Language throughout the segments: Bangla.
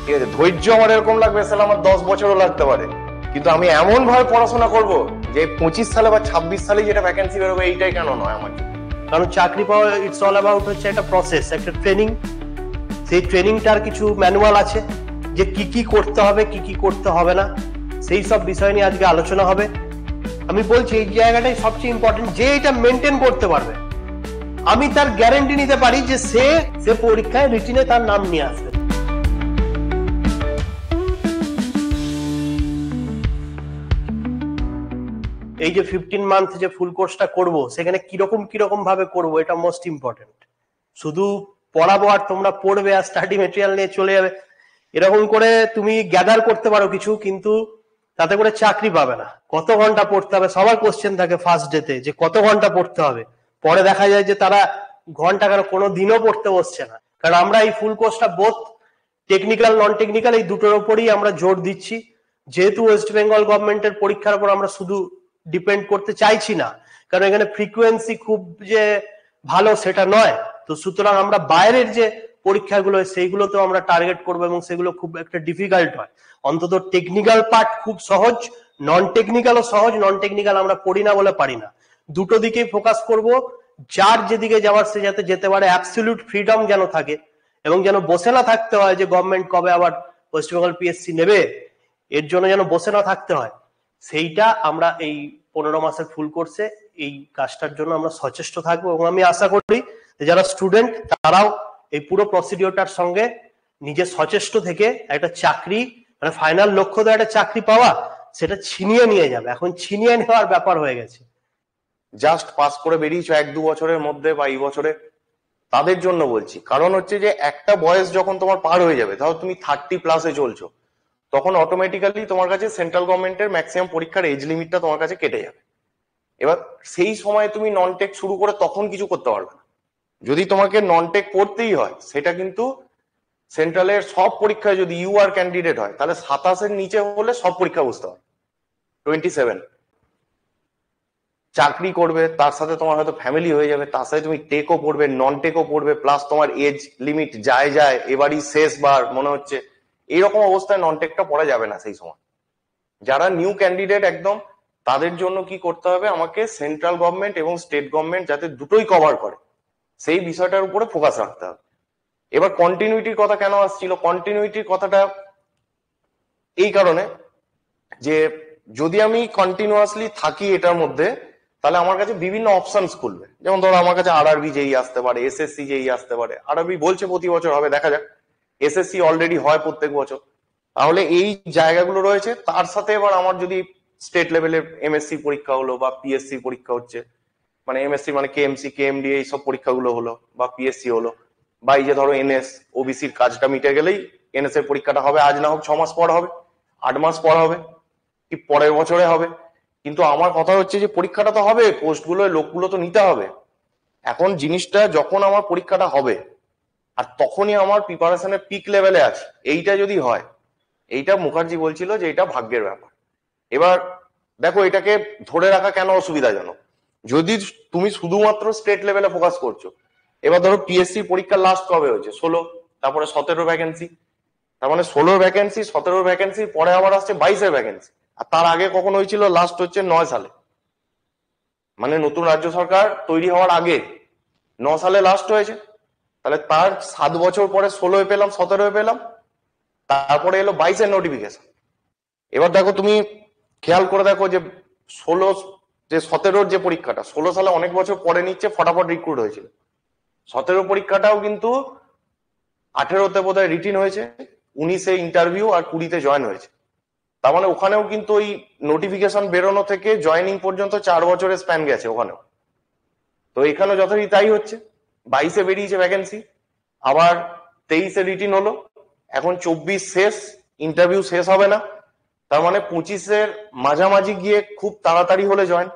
ঠিক আছে, ধৈর্য আমার এরকম লাগবে তাহলে আমার 10 বছরও লাগতে পারে, কিন্তু আমি এমন ভাবে পড়াশোনা করব যে 25 সালে বা 26 সালে যেটা ভ্যাকেন্সি বেরোবে এইটাই কেন নয় আমার। কারণ চাকরি পাওয়া ইটস অল অ্যাবাউট হচ্ছে একটা প্রসেস, একটা ট্রেনিং। সেই ট্রেনিংটার কিছু ম্যানুয়াল আছে যে কি কি করতে হবে, কি কি করতে হবে না, সেই সব বিষয় নিয়ে আজকে আলোচনা হবে। আমি বলছি এই জায়গাটাই সবচেয়ে ইম্পর্টেন্ট, যে এটা মেনটেন করতে পারবে আমি তার গ্যারান্টি নিতে পারি যে সে পরীক্ষায় রিটিনে তার নাম নিয়ে আসবে। এই যে 15 মান্থ যে ফুল কোর্সটা করব, সেখানে কিরকম কিরকম ভাবে করব এটা মোস্ট ইম্পর্টেন্ট। শুধু পড়াবো আর তোমরা পড়বে আর স্টাডি মেটেরিয়াল নিয়ে চলে যাবে, এরকম করে তুমি গ্যাদার করতে পারো কিছু, কিন্তু তাতে করে চাকরি পাবে না। কত ঘন্টা পড়তে হবে, সবার কোশ্চেন থাকে ফার্স্ট ডেতে যে কত ঘন্টা পড়তে হবে, পরে দেখা যায় যে তারা ঘন্টা কেন কোনো দিনও পড়তে বসছে না। কারণ আমরা এই ফুল কোর্সটা বোথ টেকনিক্যাল নন টেকনিক্যাল এই দুটোর উপরই আমরা জোর দিচ্ছি, যেহেতু ওয়েস্ট বেঙ্গল গভর্নমেন্টের পরীক্ষার উপর আমরা শুধু ডিপেন্ড করতে চাইছি না, কারণ এখানে ফ্রিকোয়েন্সি খুব যে ভালো সেটা নয়। তো সুতরাং আমরা বাইরের যে পরীক্ষাগুলো সেইগুলোতেও আমরা টার্গেট করবো, এবং সেগুলো খুব একটা ডিফিকাল্ট হয়। অন্তত টেকনিক্যাল পার্ট খুব সহজ, নন টেকনিক্যালও সহজ। নন টেকনিক্যাল আমরা পড়ি না বলে পারি না, দুটো দিকেই ফোকাস করব। যার যেদিকে যাওয়ার সে যাতে যেতে পারে, অ্যাবসলিউট ফ্রিডম যেন থাকে, এবং যেন বসে না থাকতে হয় যে গভর্নমেন্ট কবে আবার ওয়েস্ট বেঙ্গল পিএসসি নেবে, এর জন্য যেন বসে না থাকতে হয়। সেইটা আমরা এই 15 মাসের ফুল কোর্সে এই কাজটার জন্য আমরা সচেষ্ট থাকবো, এবং আমি আশা করি যারা স্টুডেন্ট তারাও এই পুরো প্রসিডিওরটার সঙ্গে নিজে সচেষ্ট থেকে একটা চাকরি, মানে ফাইনাল লক্ষ্য তো একটা চাকরি পাওয়া, সেটা ছিনিয়ে নিয়ে যাবে। এখন ছিনিয়ে নেওয়ার ব্যাপার হয়ে গেছে। জাস্ট পাস করে বেরিয়েছো 1-2 বছরের মধ্যে বা এই বছরে, তাদের জন্য বলছি। কারণ হচ্ছে যে একটা বয়স যখন তোমার পার হয়ে যাবে, ধরো তুমি 30+ চলছো, তখন অটোমেটিক্যালি তোমার কাছে সেন্ট্রাল গভর্নমেন্টের ম্যাক্সিমাম পরীক্ষার এজ লিমিটটা তোমার কাছে কেটে যাবে। এবার সেই সময় তুমি নন টেক শুরু করে তখন কিছু করতে পারবে না। যদি তোমাকে নন টেক পড়তেই হয়, সেটা কিন্তু সেন্ট্রালের সব পরীক্ষায় যদি ইউআর ক্যান্ডিডেট হয়, তাহলে 27-এর নিচে হলে সব পরীক্ষা বসতে হবে। 27 চাকরি করবে, তার সাথে তোমার হয়তো ফ্যামিলি হয়ে যাবে, তার সাথে তুমি টেকও পড়বে, নন টেকও পড়বে, প্লাস তোমার এজ লিমিট যায় যায় এবারই শেষবার মনে হচ্ছে, এইরকম অবস্থায় নন টেকটা পড়া যাবে না সেই সময়। যারা নিউ ক্যান্ডিডেট একদম, তাদের জন্য কি করতে হবে, আমাকে সেন্ট্রাল গভর্নমেন্ট এবং স্টেট গভর্নমেন্ট যাতে দুটোই কভার করে সেই বিষয়টার উপরে ফোকাস রাখতে হবে। এবার কন্টিনিউটির কথা কেন আসছিল, কন্টিনিউটির কথাটা এই কারণে যে যদি আমি কন্টিনিউয়াসলি থাকি এটার মধ্যে, তাহলে আমার কাছে বিভিন্ন অপশনস খুলবে। যেমন ধরো আমার কাছে আরআরবি যেই আসতে পারে, এসএসসি যেই আসতে পারে। আরআরবি বলছে প্রতি বছর হবে, দেখা যাক। এসএসসি অলরেডি হয় প্রত্যেক বছর। তাহলে এই জায়গাগুলো রয়েছে, তার সাথে এবার আমার যদি স্টেট লেভেলে এমএসসি পরীক্ষা হলো বা পিএসসি পরীক্ষা হচ্ছে, মানে এমএসসি মানে কেএমসি কেএমডি এইসব পরীক্ষাগুলো হলো, বা পিএসসি হলো, বা এই যে ধরো এনএস ওবিসির কাজটা মিটে গেলেই এনএস এর পরীক্ষাটা হবে, আজ না হোক 6 মাস পর হবে, 8 মাস পর হবে, কি পরের বছরে হবে। কিন্তু আমার কথা হচ্ছে যে পরীক্ষাটা তো হবে, পোস্টগুলো লোকগুলো তো নিতে হবে। এখন জিনিসটা যখন আমার পরীক্ষাটা হবে আর তখনই আমার প্রিপারেশনের পিক লেভেলে আছে, এইটা যদি হয়, এইটা মুখার্জি বলছিল যে এটা ভাগ্যের ব্যাপার। এবার দেখো এটাকে ধরে রাখা কেন অসুবিধাজনক, যদি তুমি শুধুমাত্র স্টেট লেভেলে ফোকাস করছো। এবার ধরো পিএসসি পরীক্ষা লাস্ট কবে হয়েছে, 16, তারপরে 17 ভ্যাকেন্সি, তার মানে 16 ভ্যাকেন্সি, 17 ভ্যাকেন্সি, পরে আবার আসছে 22 ভ্যাকেন্সি। আর তার আগে কখন হয়েছিল, লাস্ট হচ্ছে 9 সালে, মানে নতুন রাজ্য সরকার তৈরি হওয়ার আগে 9 সালে লাস্ট হয়েছে। তাহলে তার 7 বছর পরে 16 পেলাম, 17 পেলাম, তারপরে এলো 22 নোটিফিকেশন। এবার দেখো তুমি খেয়াল করে দেখো যে 17 যে পরীক্ষাটা 16 সালে অনেক বছর পরে নিচ্ছে, ফটাফট রিক্রুট হয়েছিল। 17 পরীক্ষাটাও কিন্তু 18তে বোধহয় রিটিন হয়েছে, 19-এ ইন্টারভিউ আর 20-তে জয়েন হয়েছে। তার মানে ওখানেও কিন্তু ওই নোটিফিকেশন বেরোনো থেকে জয়েনিং পর্যন্ত 4 বছরের স্প্যান গেছে ওখানেও। তো এখানেও যথারীতি তাই হচ্ছে, 22-এ বেরিয়েছে ভ্যাকেন্সি, আবার 23-এ রিটিন হলো, এখন 24 শেষ, ইন্টারভিউ শেষ হবে না, তার মানে 25-এর মাঝামাঝি গিয়ে খুব তাড়াতাড়ি হলে জয়েন।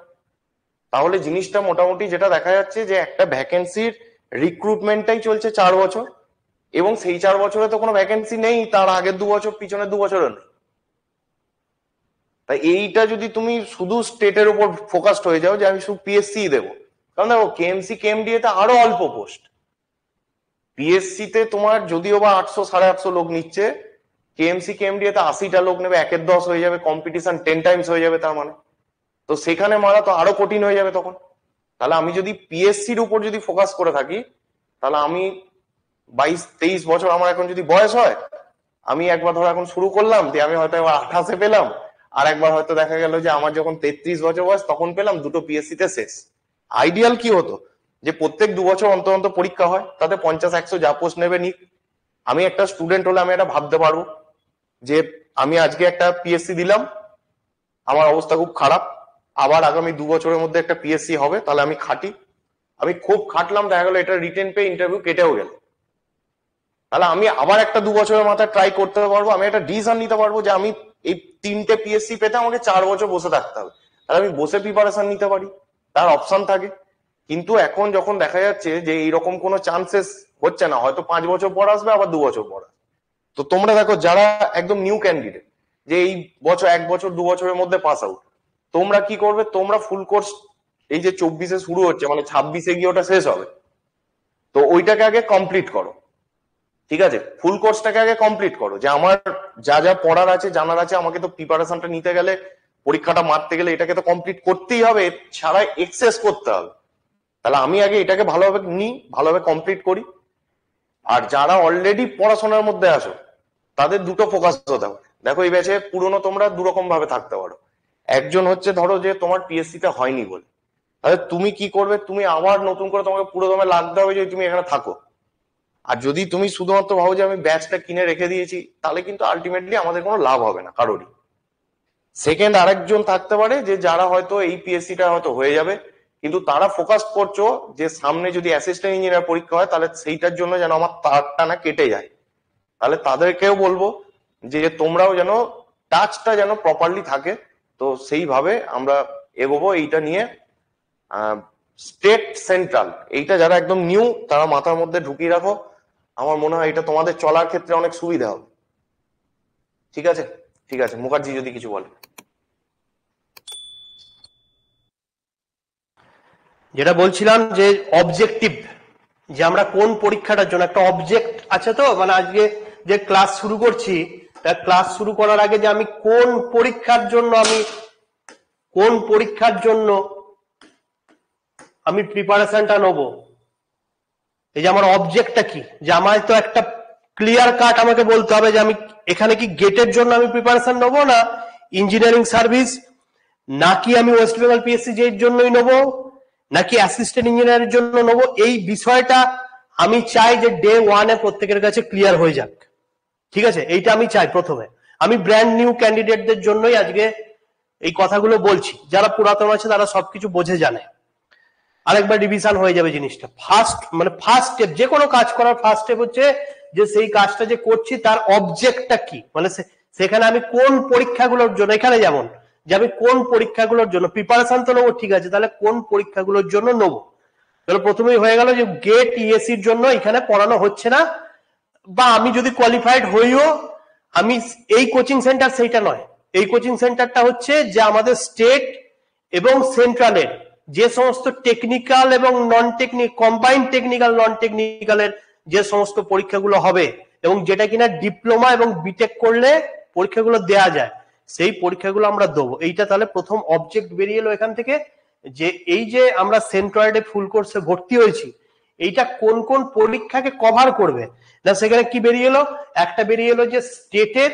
তাহলে জিনিসটা মোটামুটি যেটা দেখা যাচ্ছে যে একটা ভ্যাকেন্সির রিক্রুটমেন্টটাই চলছে 4 বছর, এবং সেই 4 বছরে তো কোনো ভ্যাকেন্সি নেই, তার আগের 2 বছর পিছনের 2 বছরও নেই। তাই এইটা যদি তুমি শুধু স্টেটের উপর ফোকাসড হয়ে যাও যে আমি শুধু পিএসসি দেবো, কারণ দেখো কেএমসি কেএমডি তে আরো অল্প পোস্ট, পিএসসি তে তোমার যদিও বা 800 850 লোক নিচ্ছে, কেএমসি কেএমডিএ তে 80টা লোক নেবে, 1-10 হয়ে যাবে, কম্পিটিশন 10 টাইমস হয়ে যাবে, তার মানে তো সেখানে মারা তো আরো কঠিন হয়ে যাবে তখন। তাহলে আমি যদি পিএসসির উপর যদি ফোকাস করে থাকি, তাহলে আমি 22-23 বছর আমার এখন যদি বয়স হয়, আমি একবার ধরো এখন শুরু করলাম, দিয়ে আমি হয়তো এবার 28-এ পেলাম, আর একবার হয়তো দেখা গেল যে আমার যখন 33 বছর বয়স তখন পেলাম, দুটো পিএসসি তে শেষ। আইডিয়াল কি হতো যে প্রত্যেক 2 বছর অন্তর অন্তর পরীক্ষা হয়, তাতে 50-100 যা পোস্ট নেবে নিক। আমি একটা স্টুডেন্ট হলে আমি এটা ভাবতে পারবো যে আমি আজকে একটা পিএসসি দিলাম, আমার অবস্থা খুব খারাপ, আবার আগামী 2 বছরের মধ্যে একটা পিএসসি হবে, তাহলে আমি খাটি, আমি খুব খাটলাম, দেখা গেলো এটা রিটেন পেয়ে ইন্টারভিউ কেটেও গেল, তাহলে আমি আবার একটা 2 বছরের মাথায় ট্রাই করতে পারবো, আমি একটা ডিসিশন নিতে পারবো যে আমি এই 3টে পিএসসি পেতে আমাকে 4 বছর বসে থাকতে হবে, তাহলে আমি বসে প্রিপারেশন নিতে পারি, তার অপশন থাকে। কিন্তু এখন যখন দেখা যাচ্ছে যে এইরকম কোনো চান্সেস হচ্ছে না, হয়তো 5 বছর পর আসবে, আবার 2 বছর পর আসবে। তো তোমরা দেখো যারা একদম নিউ ক্যান্ডিডেট, যে এই বছর 1 বছর 2 বছরের মধ্যে পাস আউট, তোমরা কি করবে, তোমরা ফুল কোর্স এই যে 24-এ শুরু হচ্ছে, মানে 26-এ গিয়ে ওটা শেষ হবে, তো ওইটাকে আগে কমপ্লিট করো, ঠিক আছে? ফুল কোর্সটাকে আগে কমপ্লিট করো, যে আমার যা যা পড়ার আছে জানার আছে, আমাকে তো প্রিপারেশনটা নিতে গেলে, পরীক্ষাটা মারতে গেলে এটাকে তো কমপ্লিট করতেই হবে, ছাড়া এক্সেস করতে হবে। তাহলে আমি আগে এটাকে ভালোভাবে নিই, ভালোভাবে কমপ্লিট করি। আর যারা অলরেডি পড়াশোনার মধ্যে আসো, তাদের দুটো ফোকাস হতে হবে। দেখো এই ব্যাচে পুরনো তোমরা দুরকম ভাবে থাকতে পারো। একজন হচ্ছে ধরো যে তোমার পিএসসি তে হয়নি বলে, তাহলে তুমি কি করবে, তুমি আবার নতুন করে তোমাকে পুরো দমে লাগতে হবে যে তুমি এখানে থাকো। আর যদি তুমি শুধুমাত্র ভাবো যে আমি ব্যাচটা কিনে রেখে দিয়েছি, তাহলে কিন্তু আলটিমেটলি আমাদের কোনো লাভ হবে না কারোরই। সেকেন্ড আরেকজন থাকতে পারে যে যারা হয়তো এই পিএসসিটা হয়তো হয়ে যাবে, কিন্তু তারা ফোকাস করছো যে সামনে যদি অ্যাসিস্ট্যান্ট ইঞ্জিনিয়ার পরীক্ষা হয়, তাহলে সেইটার জন্য যেন আমার তারটা না কেটে যায়। তাহলে তাদেরকেও বলবো যে তোমরাও যেন টাচটা যেন প্রপারলি থাকে। তো সেইভাবে আমরা এগোবো এইটা নিয়ে। স্টেট সেন্ট্রাল এইটা যারা একদম নিউ, তারা মাথার মধ্যে ঢুকিয়ে রাখো, আমার মনে হয় এটা তোমাদের চলার ক্ষেত্রে অনেক সুবিধা হবে। ঠিক আছে, ঠিক আছে, মুখার্জি যদি কিছু বলে। যেটা বলছিলাম যে অবজেক্টিভ, যে আমরা কোন পরীক্ষাটার জন্য একটা অবজেক্ট আছে, তো মানে আজকে যে ক্লাস শুরু করছি, ক্লাস শুরু করার আগে যে আমি কোন পরীক্ষার জন্য আমি প্রিপারেশনটা নেব, এই যে আমার অবজেক্টটা কি, যে আমার তো একটা ক্লিয়ার কাট আমাকে বলতে হবে যে আমি এখানে কি গেটের জন্য আমি প্রিপারেশন নেবো, না ইঞ্জিনিয়ারিং সার্ভিস, নাকি আমি ওয়েস্ট বেঙ্গল পিএসসি এর জন্যই নেবো, নাকি অ্যাসিস্ট্যান্ট ইঞ্জিনিয়ারের জন্য নেবো। এই বিষয়টা আমি চাই যে ডে 1-এ প্রত্যেকের কাছে ক্লিয়ার হয়ে যাক। ঠিক আছে, এইটা আমি চাই প্রথমে। আমি ব্র্যান্ড নিউ ক্যান্ডিডেটদের জন্যই আজকে এই কথাগুলো বলছি, যারা পুরাতন আছে তারা সবকিছু বোঝে জানে, আরেকবার রিভিশন হয়ে যাবে জিনিসটা। ফার্স্ট স্টেপ, যে কোনো কাজ করার ফার্স্ট স্টেপ হচ্ছে যে সেই কাজটা যে করছি তার অবজেক্টটা কি, মানে সেখানে আমি কোন পরীক্ষাগুলোর জন্য, এখানে যেমন যে আমি কোন পরীক্ষাগুলোর জন্য প্রিপারেশন তো নেবো, ঠিক আছে, তাহলে কোন পরীক্ষাগুলোর জন্য নেবো। তাহলে প্রথমেই হয়ে গেল যে গেট ইএসসির জন্য এখানে পড়ানো হচ্ছে না, বা আমি যদি কোয়ালিফাইড হইও, আমি এই কোচিং সেন্টার সেইটা নয়, এই কোচিং সেন্টারটা হচ্ছে যে আমাদের স্টেট এবং সেন্ট্রালের যে সমস্ত টেকনিক্যাল এবং non technical, combined technical non টেকনিক্যালের যে সমস্ত পরীক্ষাগুলো হবে, এবং যেটা কিনা ডিপ্লোমা এবং বিটেক করলে পরীক্ষাগুলো দেয়া যায়, সেই পরীক্ষাগুলো আমরা দেবো। এইটা তাহলে প্রথম অবজেক্ট বেরিয়ে এলো এখান থেকে, যে এই যে আমরা সেন্ট্রয়েডে ফুল কোর্সে ভর্তি হয়েছি, এইটা কোন কোন পরীক্ষাকে কভার করবে। না সেখানে কি বেরিয়ে এলো, একটা বেরিয়ে এলো যে স্টেটের,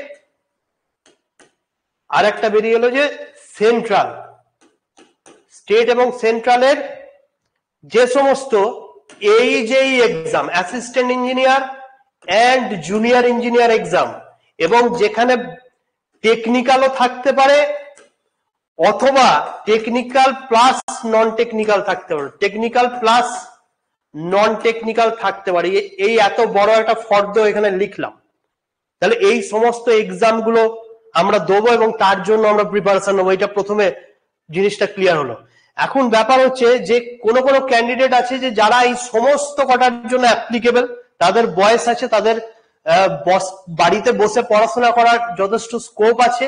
আর একটা বেরিয়ে এলো যে সেন্ট্রাল। স্টেট এবং সেন্ট্রালের যে সমস্ত এই যে exam, assistant engineer and junior engineer exam, এবং যেখানে টেকনিক্যালও থাকতে পারে অথবা টেকনিক্যাল প্লাস নন টেকনিক্যাল থাকতে পারে, টেকনিক্যাল প্লাস নন টেকনিক্যাল থাকতে পারে, এই এত বড় একটা ফর্দ এখানে লিখলাম। তাহলে এই সমস্ত এক্সাম গুলো আমরা দেবো এবং তার জন্য আমরা প্রিপারেশন নেবো, এটা প্রথমে জিনিসটা ক্লিয়ার হলো। এখন ব্যাপার হচ্ছে যে কোনো কোনো ক্যান্ডিডেট আছে যে যারা এই সমস্ত কটার জন্য অ্যাপ্লিকেবল, তাদের বয়স আছে, তাদের বাড়িতে বসে পড়াশোনা করার যথেষ্ট স্কোপ আছে,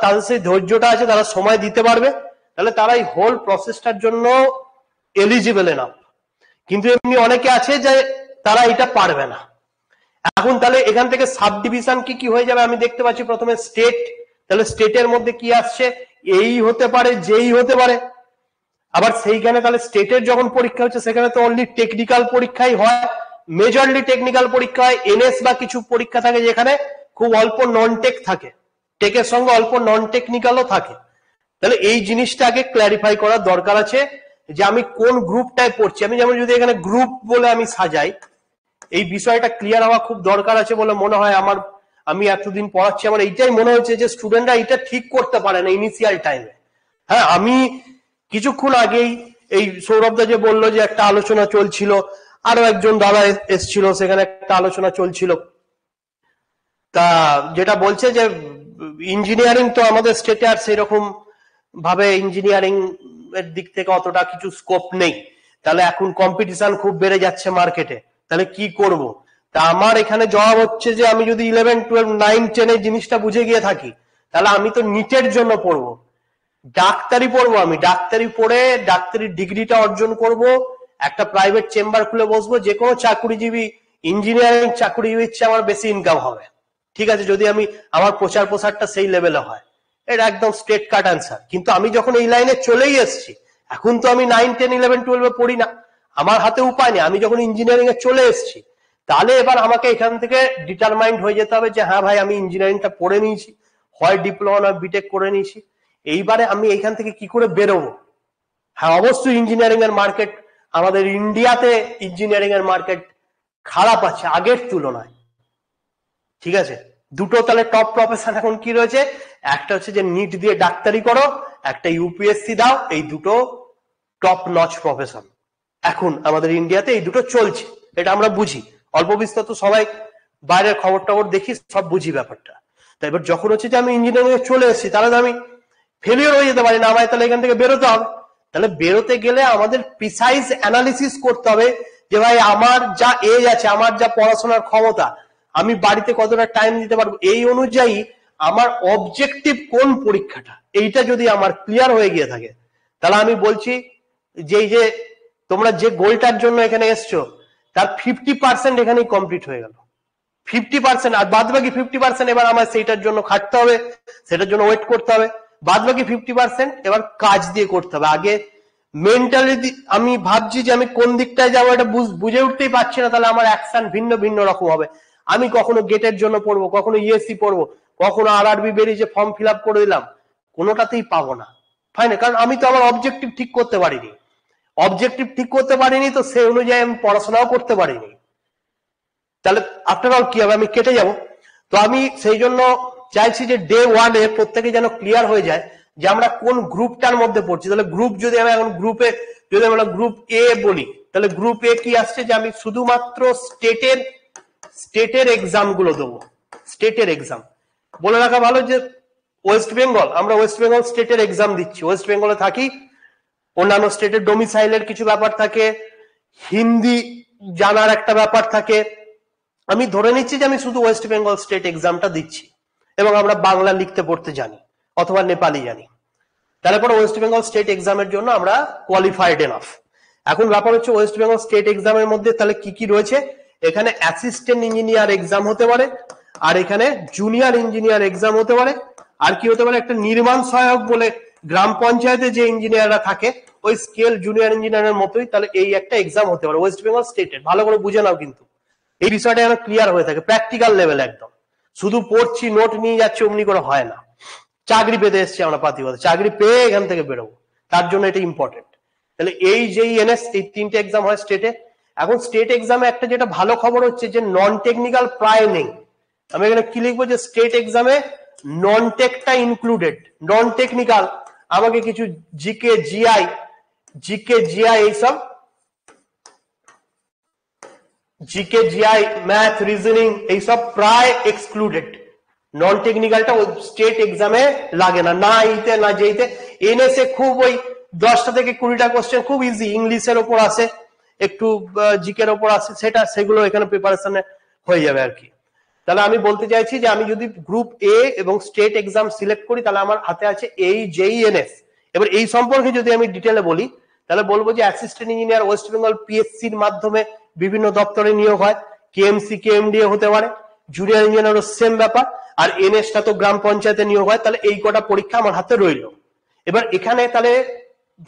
তাদের সেই ধৈর্যটা আছে, তারা সময় দিতে পারবে, তাহলে তারা এই হোল প্রসেসটার জন্য এলিজিবল এনাফ। কিন্তু এমনি অনেকে আছে যে তারা এটা পারবে না, এখন তাহলে এখান থেকে সাব ডিভিশন কি কি হয়ে যাবে আমি দেখতে পাচ্ছি। প্রথমে স্টেট, তাহলে স্টেটের মধ্যে কি আসছে, এই হতে পারে, যেই হতে পারে। আবার সেইখানে তাহলে স্টেটের যখন পরীক্ষা হচ্ছে সেখানে তো অনলি টেকনিক্যাল পরীক্ষাই হয়, মেজরলি টেকনিক্যাল পরীক্ষা হয়। এনএস বা কিছু পরীক্ষা থাকে যেখানে খুব অল্প নন টেক থাকে, টেকের সঙ্গে অল্প নন টেকনিক্যালও থাকে। তাহলে এই জিনিসটা আগে ক্ল্যারিফাই করার দরকার আছে যে আমি কোন গ্রুপটায় পড়ছি। আমি যেমন যদি এখানে গ্রুপ বলে আমি সাজাই, এই বিষয়টা ক্লিয়ার হওয়া খুব দরকার আছে বলে মনে হয় আমার। আমি এতদিন পড়াচ্ছি, আমার এইটাই মনে হচ্ছে যে স্টুডেন্টরা এটা ঠিক করতে পারে না ইনিশিয়াল টাইমে। হ্যাঁ, আমি কিছুক্ষণ আগেই এই সৌরভদা যে বললো যে একটা আলোচনা চলছিল, আরো একজন দাদা এসছিল, সেখানে একটা আলোচনা চলছিল, তা যেটা বলছে যে ইঞ্জিনিয়ারিং তো আমাদের স্টেটে আর সেরকম ভাবে ইঞ্জিনিয়ারিং এর দিক থেকে অতটা কিছু স্কোপ নেই। তাহলে এখন কম্পিটিশন খুব বেড়ে যাচ্ছে মার্কেটে, তাহলে কি করব? তা আমার এখানে জবাব হচ্ছে যে আমি যদি 11, 12, 9, 10 এর জিনিসটা বুঝে গিয়ে থাকি, তাহলে আমি তো নিটের জন্য পড়বো, ডাক্তারি পড়বো। আমি ডাক্তারি পড়ে ডাক্তারির ডিগ্রিটা অর্জন করব, একটা প্রাইভেট চেম্বার খুলে বসবো, যে কোনো চাকুরিজীবী, ইঞ্জিনিয়ারিং চাকুরিজীবীর চেয়ে আমার বেশি ইনকাম হবে। ঠিক আছে, যদি আমি আমার প্রচার প্রসারটা সেই লেভেলে হয়, এটা একদম স্ট্রেট কাট অ্যান্সার। কিন্তু আমি যখন এই লাইনে চলেই এসেছি, এখন তো আমি 9, 10, 11, 12 পড়ি না, আমার হাতে উপায় নেই। আমি যখন ইঞ্জিনিয়ারিং এ চলে এসেছি, তাহলে এবার আমাকে এখান থেকে ডিটারমাইন্ড হয়ে যেতে হবে যে হ্যাঁ ভাই, আমি ইঞ্জিনিয়ারিংটা পড়ে নিয়েছি, হয় ডিপ্লোমা নয় বিটেক করে নিয়েছি, এইবারে আমি এইখান থেকে কি করে বেরোবো? হ্যাঁ, অবশ্যই ইঞ্জিনিয়ারিং এর মার্কেট, আমাদের ইন্ডিয়াতে ইঞ্জিনিয়ারিং এর মার্কেট খারাপ আছে আগের তুলনায়। ঠিক আছে, দুটো তাহলে টপ প্রফেশন এখন কি রয়েছে, একটা হচ্ছে যে নিট দিয়ে ডাক্তারি করো, একটা ইউপিএসসি দাও, এই দুটো টপ নচ প্রফেশন এখন আমাদের ইন্ডিয়াতে, এই দুটো চলছে, এটা আমরা বুঝি। অল্প বিস্তর তো সবাই বাইরের খবর টবর দেখি, সব বুঝি ব্যাপারটা। তাই এবার যখন হচ্ছে যে আমি ইঞ্জিনিয়ারিং এ চলে এসেছি, তাহলে আমি ফেলিওর হয়ে যেতে পারি না, আমায় তাহলে এখান থেকে বেরোতে হবে। তাহলে বেরোতে গেলে আমাদের প্রিসাইজ অ্যানালিসিস করতে হবে যে ভাই আমার যা এজ আছে, আমার যা পড়াশোনার ক্ষমতা, আমি বাড়িতে কতটা টাইম দিতে পারবো, এই অনুযায়ী আমার অবজেক্টিভ কোন পরীক্ষাটা, এইটা যদি আমার ক্লিয়ার হয়ে গিয়ে থাকে, তাহলে আমি বলছি যে এই যে তোমরা যে গোলটার জন্য এখানে এসছো, তার 50% এখানেই কমপ্লিট হয়ে গেল। 50%, আর বাদ বাকি 50% এবার আমার সেইটার জন্য খাটতে হবে, সেটার জন্য ওয়েট করতে হবে। বাদ বাকি 50% এবার কাজ দিয়ে করতে হবে। আগে মেন্টালি আমি ভাবছি যে আমি কোন দিকটায় যাবো, এটা বুঝে উঠতেই পারছি না, তাহলে আমার অ্যাকশন ভিন্ন ভিন্ন রকম হবে। আমি কখনো গেটের জন্য পড়বো, কখনো ইএসসি পড়বো, কখনো আরআরবি বেরিয়েছে ফর্ম ফিল আপ করে দিলাম, কোনোটাতেই পাবো না। ফাইন, কারণ আমি তো আমার অবজেক্টিভ ঠিক করতে পারিনি। অবজেক্টিভ ঠিক করতে পারিনি তো সেই অনুযায়ী আমি পড়াশোনাও করতে পারিনি, তাহলে আফটার অল কি হবে, আমি কেটে যাব। তো আমি সেই জন্য চাইছি যে ডে 1 এ প্রত্যেকে যেন ক্লিয়ার হয়ে যায় যে আমরা কোন গ্রুপটার মধ্যে পড়ছি। তাহলে গ্রুপ যদি আমি এখন গ্রুপে যদি আমরা গ্রুপ এ বলি, তাহলে গ্রুপ এ কি আসছে যে আমি শুধুমাত্র স্টেটের এক্সাম গুলো দেবো। স্টেটের এক্সাম বলে রাখা ভালো যে ওয়েস্ট বেঙ্গল, আমরা ওয়েস্ট বেঙ্গল স্টেটের এক্সাম দিচ্ছি, ওয়েস্ট বেঙ্গলে থাকি, অন্যান্য স্টেটের ডোমিসাইলের কিছু ব্যাপার থাকে, হিন্দি জানার একটা ব্যাপার থাকে। আমি ধরে নিচ্ছি যে আমি শুধু ওয়েস্ট বেঙ্গল স্টেট এক্সামটা দিচ্ছি এবং আমরা বাংলা লিখতে পড়তে জানি অথবা নেপালি জানি, তাহলে পরে ওয়েস্ট বেঙ্গল স্টেট এক্সামের জন্য আমরা কোয়ালিফাইড এনাফ। এখন ব্যাপার হচ্ছে ওয়েস্ট বেঙ্গল স্টেট এক্সামের মধ্যে তাহলে কি কি রয়েছে, এখানে অ্যাসিস্ট্যান্ট ইঞ্জিনিয়ার এক্সাম হতে পারে, আর এখানে জুনিয়র ইঞ্জিনিয়ার এক্সাম হতে পারে, আর কি হতে পারে একটা নির্মাণ সহায়ক বলে গ্রাম পঞ্চায়েতে যে ইঞ্জিনিয়াররা থাকে ওই স্কেল জুনিয়র ইঞ্জিনিয়ারের মতোই, তাহলে এই একটা এক্সাম হতে পারে ওয়েস্ট বেঙ্গল স্টেটের। ভালো করে বুঝে নাও কিন্তু এই বিষয়টা যেন ক্লিয়ার হয়ে থাকে, প্র্যাকটিক্যাল লেভেল একদম। শুধু পড়ছি নোট নিয়ে যাচ্ছি অমনি করে হয় না। চাকরি পেতে এসছি আমরা পাতিবাদে, চাকরি পেয়ে এখান থেকে বেরোবো, তার জন্য এটা ইম্পর্টেন্ট। তাহলে এই যেই এনএস, এই 3টে এক্সাম হয় স্টেটে। এখন স্টেট এক্সামে একটা যেটা ভালো খবর হচ্ছে যে নন টেকনিক্যাল প্রায় নেই। আমি এখানে কি লিখবো যে স্টেট এক্সামে নন টেকটা ইনক্লুডেড, নন টেকনিক্যাল আমাকে কিছু জিকে জিআই এইসব জিকে জিআই ম্যাথ রিজনিং এইসব প্রায় এক্সক্লুডেড। নন টেকনিক্যালটা ওই স্টেট এক্সামে লাগে না, না ইতে না যেইতে। এনএসএ খুব ওই 10টা থেকে 20টা কোশ্চেন খুব ইজি, ইংলিশের ওপর আসে, একটু জিকের ওপর আসে, সেগুলো এখানে প্রিপারেশনে হয়ে যাবে আর কি। তাহলে আমি বলতে চাইছি যে আমি যদি গ্রুপ এ এবং স্টেট এক্সাম সিলেক্ট করি, তাহলে আমার হাতে আছে এই জেই এনএস। এবার এই সম্পর্কে যদি আমি ডিটেলে বলি, তাহলে বলবো যে অ্যাসিস্ট্যান্ট ইঞ্জিনিয়ার ওয়েস্ট বেঙ্গল পিএসসির মাধ্যমে বিভিন্ন দপ্তরে নিয়োগ হয়, কেএমসি কেএমডিএ হতে পারে, জুনিয়র ইঞ্জিনিয়ারও সেম ব্যাপার, আর এনএসটা তো গ্রাম পঞ্চায়েতে নিয়োগ হয়। তাহলে এই কটা পরীক্ষা আমার হাতে রইলো। এবার এখানে তাহলে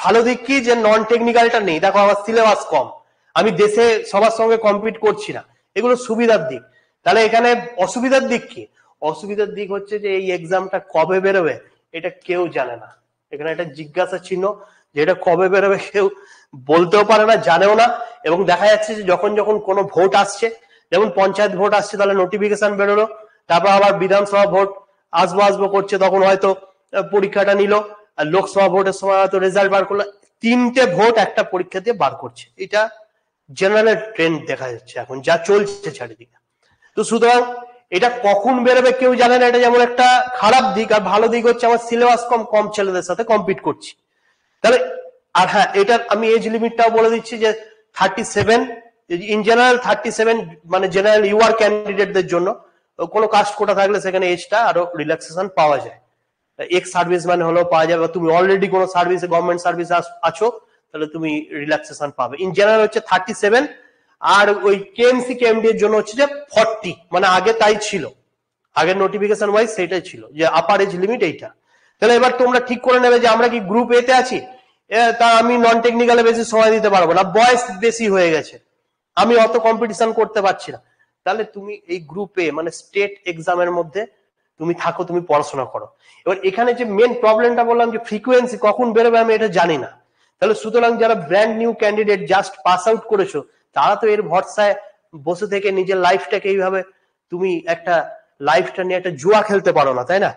ভালো দিক কি, যে নন টেকনিক্যালটা নেই, দেখো আমার সিলেবাস কম, আমি দেশে সবার সঙ্গে কম্পিট করছি না, এগুলো সুবিধার দিক। তাহলে এখানে অসুবিধার দিক কি? অসুবিধার দিক হচ্ছে যে এই এক্সামটা কবে বেরোবে এটা কেউ জানে না। এখানে একটা জিজ্ঞাসা চিহ্ন, যে এটা কবে বেরোবে কেউ বলতেও পারে না, জানেও না। এবং দেখা যাচ্ছে যে যখন যখন কোনো ভোট আসছে, যেমন পঞ্চায়েত ভোট আসছে তাহলে নোটিফিকেশন বেরোলো, তারপর আবার বিধানসভা ভোট আসবো করছে, তখন হয়তো পরীক্ষাটা নিল, আর লোকসভা ভোটের সময় হয়তো রেজাল্ট বার করলো। 3টে ভোট একটা পরীক্ষা দিয়ে বার করছে, এটা জেনারেল ট্রেন্ড দেখা যাচ্ছে এখন যা চলছে চারিদিকে। তো সুতরাং এটা কখন বেরোবে কেউ জানে না, এটা যেমন একটা খারাপ দিক। আর ভালো দিক হচ্ছে আমার সিলেবাস কম ছেলেদের সাথে কম্পিট করছি। তাহলে আর হ্যাঁ, এটার আমি এজ লিমিটটাও বলে দিচ্ছি যে 37, ইন জেনারেল 37, মানে জেনারেল ইউআর ক্যান্ডিডেটদের জন্য। কোনো কাস্ট কোটা থাকলে সেখানে এজটা আরো রিল্যাক্সেশন পাওয়া যায়, এক্স সার্ভিসম্যান হলেও পাওয়া যাবে, তুমি অলরেডি কোনো সার্ভিসে গভর্নমেন্ট সার্ভিসে আছো তাহলে তুমি রিল্যাক্সেশন পাবে। ইন জেনারেল হচ্ছে 37, আর ওই কেএমসি কেএমডি এর জন্য হচ্ছে যে 40, মানে আগে তাই ছিল, আগের নোটিফিকেশন ওয়াইজ সেটাই ছিল যে আপার এজ লিমিট এইটা। তাহলে এবার তোমরা ঠিক করে নেবে যে আমরা কি গ্রুপ এ তে আছি, তা আমি নন টেকনিক্যালে বেশি সময় দিতে পারবো না, বয়স বেশি হয়ে গেছে, আমি অত কম্পিটিশন করতে পারছি না। তাহলে তুমি এই গ্রুপ এ মানে স্টেট এক্সামের মধ্যে তুমি থাকো, তুমি পড়াশোনা করো। এবার এখানে যে মেন প্রবলেমটা বললাম যে ফ্রিকোয়েন্সি কখন বেরোবে আমি এটা জানি না। তাহলে সুতরাং যারা brand new candidate just pass out করেছো, তারা তো এর ভরসায় বসে থেকে নিজের লাইফটাকে এইভাবে তুমি একটা লাইফটা নিয়ে একটা জুয়া খেলতে পারো না, তাই না?